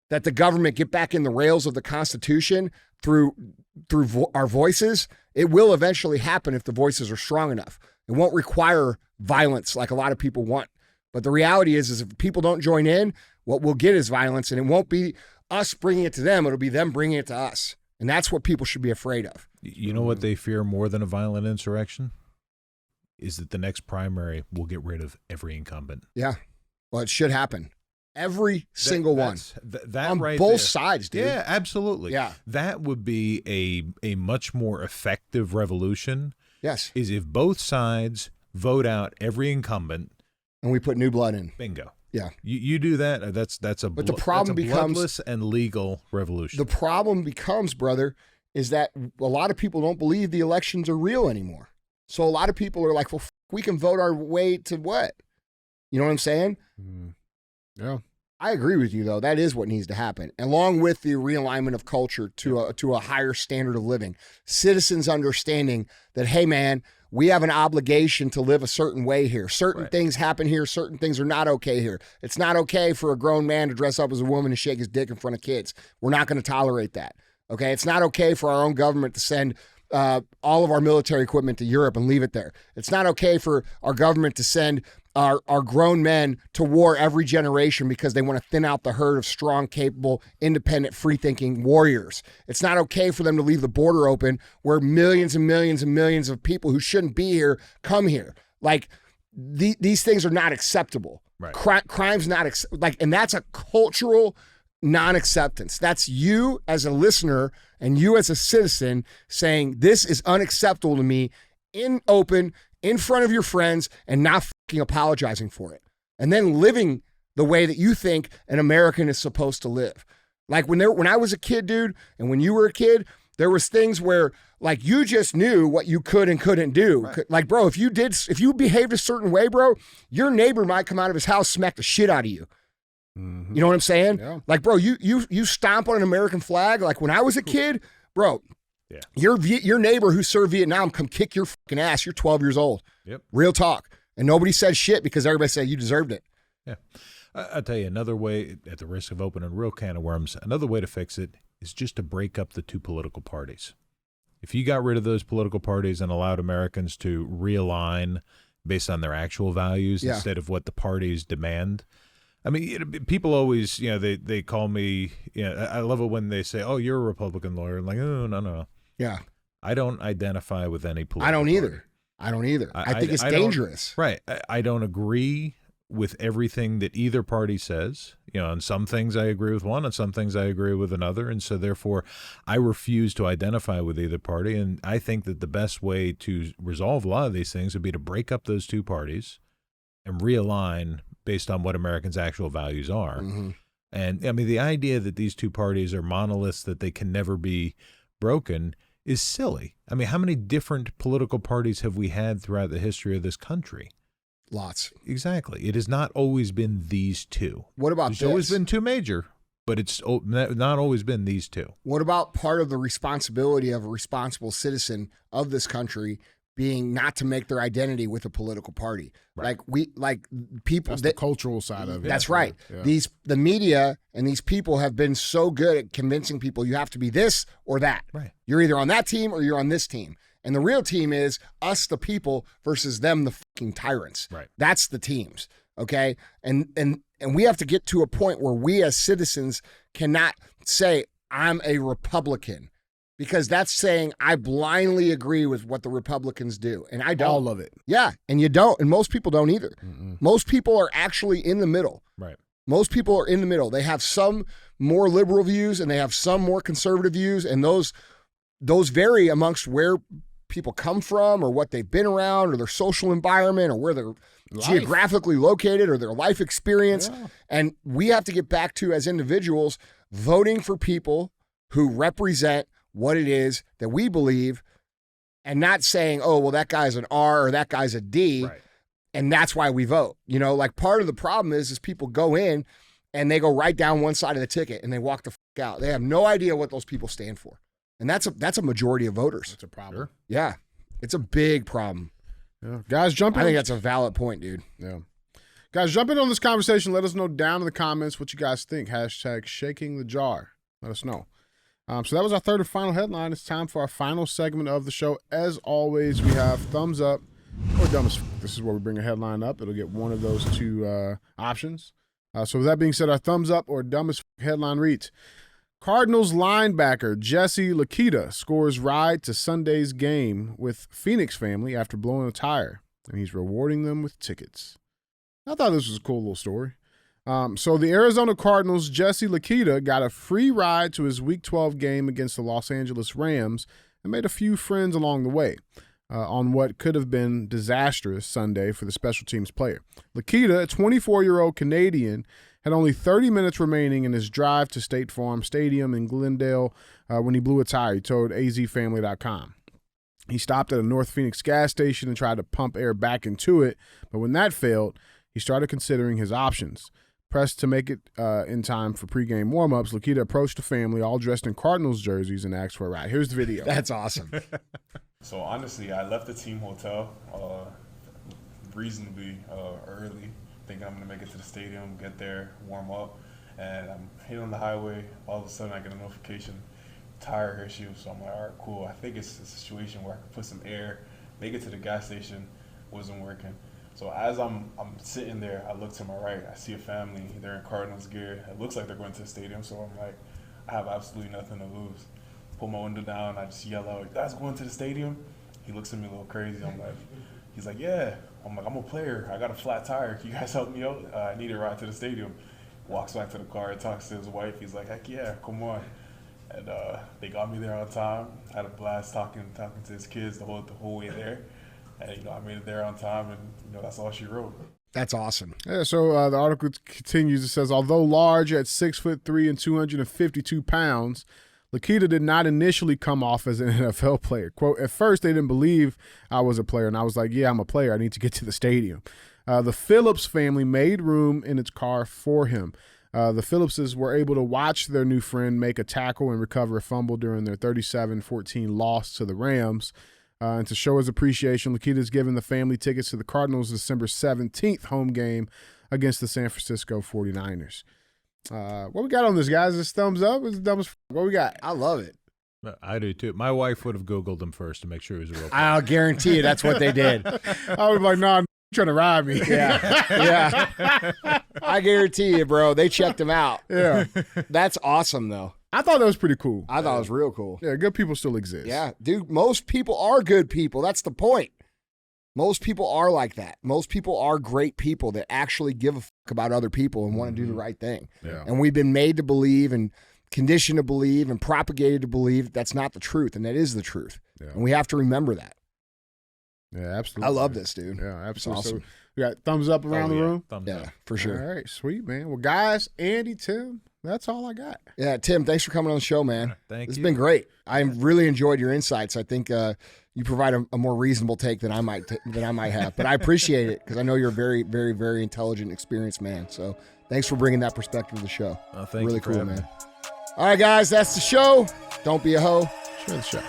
that the government get back in the rails of the Constitution through our voices, it will eventually happen if the voices are strong enough. It won't require violence like a lot of people want. But the reality is if people don't join in, what we'll get is violence, and it won't be us bringing it to them. It'll be them bringing it to us. And that's what people should be afraid of. You know what they fear more than a violent insurrection? Is that the next primary will get rid of every incumbent. Yeah. Well, it should happen. Every single one. That on right both there. sides, dude. Yeah, absolutely. Yeah. That would be a much more effective revolution. Yes. Is if both sides vote out every incumbent. And we put new blood in. Bingo. Yeah. You do that, that's a but the problem that's a becomes bloodless and legal revolution. The problem becomes, brother, is that a lot of people don't believe the elections are real anymore. So a lot of people are like, well, we can vote our way to what? You know what I'm saying? Yeah. I agree with you, though. That is what needs to happen, along with the realignment of culture to a higher standard of living. Citizens understanding that, hey, man, we have an obligation to live a certain way here. Certain things happen here. Certain things are not okay here. It's not okay for a grown man to dress up as a woman and shake his dick in front of kids. We're not going to tolerate that. Okay? It's not okay for our own government to send all of our military equipment to Europe and leave it there. It's not okay for our government to send our grown men to war every generation because they want to thin out the herd of strong, capable, independent, free-thinking warriors. It's not okay for them to leave the border open where millions and millions and millions of people who shouldn't be here come here. Like, these things are not acceptable. Right. Crime's not and that's a cultural non-acceptance. That's you as a listener and you as a citizen saying this is unacceptable to me in open, in front of your friends, and not fucking apologizing for it. And then living the way that you think an American is supposed to live. Like when I was a kid, dude, and when you were a kid, there was things where like you just knew what you could and couldn't do. Right. Like, bro, if you behaved a certain way, bro, your neighbor might come out of his house, smack the shit out of you. Mm-hmm. You know what I'm saying? Yeah. Like, bro, you stomp on an American flag. Like when I was a kid, bro, your neighbor who served Vietnam come kick your fucking ass. You're 12 years old. Yep. Real talk. And nobody said shit because everybody said you deserved it. Yeah. I'll tell you another way, at the risk of opening a real can of worms, another way to fix it is just to break up the two political parties. If you got rid of those political parties and allowed Americans to realign based on their actual values instead of what the parties demand. I mean, people always, they call me, I love it when they say, oh, you're a Republican lawyer. I'm like, oh, no. Yeah. I don't identify with any political I don't party. either. I don't either. I think it's dangerous. Right. I don't agree with everything that either party says. On some things I agree with one, on some things I agree with another. And so therefore I refuse to identify with either party. And I think that the best way to resolve a lot of these things would be to break up those two parties and realign based on what Americans' actual values are. Mm-hmm. And I mean, the idea that these two parties are monoliths, that they can never be broken, is silly. I mean, how many different political parties have we had throughout the history of this country? Lots. Exactly. It has not always been these two. What about There's always been two major, but it's not always been these two. What about part of the responsibility of a responsible citizen of this country being not to make their identity with a political party. Right. Like people. That's the cultural side of it. That's right. Yeah. The media and these people have been so good at convincing people you have to be this or that. Right. You're either on that team or you're on this team. And the real team is us, the people, versus them, the fucking tyrants. Right. That's the teams. Okay. And we have to get to a point where we as citizens cannot say, I'm a Republican. Because that's saying I blindly agree with what the Republicans do. And I don't. All of it. Yeah. And you don't. And most people don't either. Mm-mm. Most people are actually in the middle. Right. Most people are in the middle. They have some more liberal views and they have some more conservative views. And those vary amongst where people come from or what they've been around or their social environment or where they're geographically located or their life experience. Yeah. And we have to get back to, as individuals, voting for people who represent what it is that we believe and not saying, oh, well, that guy's an R or that guy's a D. Right. And that's why we vote. You know, like part of the problem is people go in and they go right down one side of the ticket and they walk the fuck out. They have no idea what those people stand for. And that's a majority of voters. That's a problem. Sure. Yeah. It's a big problem. Yeah. Guys, jump in. I think that's a valid point, dude. Yeah. Guys, jump in on this conversation. Let us know down in the comments what you guys think. Hashtag shaking the jar. Let us know. So that was our third and final headline. It's time for our final segment of the show. As always, we have thumbs up or dumb as f. This is where we bring a headline up. It'll get one of those two options. So with that being said, our thumbs up or dumb as f headline reads, Cardinals linebacker Jesse Lakita scores ride to Sunday's game with Phoenix family after blowing a tire, and he's rewarding them with tickets. I thought this was a cool little story. So the Arizona Cardinals' Jesse Lakita got a free ride to his Week 12 game against the Los Angeles Rams and made a few friends along the way on what could have been disastrous Sunday for the special teams player. Lakita, a 24-year-old Canadian, had only 30 minutes remaining in his drive to State Farm Stadium in Glendale when he blew a tire, he told azfamily.com. He stopped at a North Phoenix gas station and tried to pump air back into it, but when that failed, he started considering his options. Pressed to make it in time for pregame warm-ups, Lakita approached the family, all dressed in Cardinals jerseys, and asked for a ride. Here's the video. That's awesome. So honestly, I left the team hotel reasonably early, thinking I'm gonna make it to the stadium, get there, warm up, and I'm hitting on the highway. All of a sudden, I get a notification, tire issue. So I'm like, all right, cool. I think it's a situation where I could put some air, make it to the gas station. Wasn't working. So as I'm sitting there, I look to my right. I see a family. They're in Cardinals gear. It looks like they're going to the stadium. So I'm like, I have absolutely nothing to lose. Pull my window down. I just yell out, "You guys going to the stadium?" He looks at me a little crazy. I'm like, he's like, "Yeah." I'm like, "I'm a player. I got a flat tire. Can you guys help me out? I need a ride to the stadium." Walks back to the car and talks to his wife. He's like, "Heck yeah, come on." And they got me there on time. Had a blast talking to his kids the whole way there. And, I made it there on time, and, that's all she wrote. That's awesome. Yeah, so the article continues. It says, although large at 6'3" and 252 pounds, Lakita did not initially come off as an NFL player. Quote, at first they didn't believe I was a player, and I was like, yeah, I'm a player. I need to get to the stadium. The Phillips family made room in its car for him. The Phillipses were able to watch their new friend make a tackle and recover a fumble during their 37-14 loss to the Rams. And to show his appreciation, Lakita's given the family tickets to the Cardinals' December 17th home game against the San Francisco 49ers. What we got on this, guys? This thumbs up? It's the dumbest. What we got? I love it. I do too. My wife would have Googled him first to make sure he was a real player. I'll guarantee you that's what they did. I was like, nah, trying to ride me. Yeah. I guarantee you, bro. They checked him out. Yeah. That's awesome, though. I thought that was pretty cool. I thought it was real cool. Yeah, good people still exist. Yeah, dude, most people are good people. That's the point. Most people are like that. Most people are great people that actually give a fuck about other people and want to do the right thing. Yeah. And we've been made to believe and conditioned to believe and propagated to believe that's not the truth, and that is the truth. Yeah. And we have to remember that. Yeah, absolutely. I love this, dude. Yeah, absolutely. Awesome. So we got thumbs up around the room? Thumbs Yeah, up. for sure. All right, sweet, man. Well, guys, Andy, Tim, that's all I got. Yeah, Tim, thanks for coming on the show, man. Thank This you. has been great. I really enjoyed your insights. I think you provide a more reasonable take than I might have, but I appreciate it because I know you're a very, very, very intelligent, experienced man. So thanks for bringing that perspective to the show. Oh, thank really you for cool, having man. me. All right, guys, that's the show. Don't be a hoe. Share the show.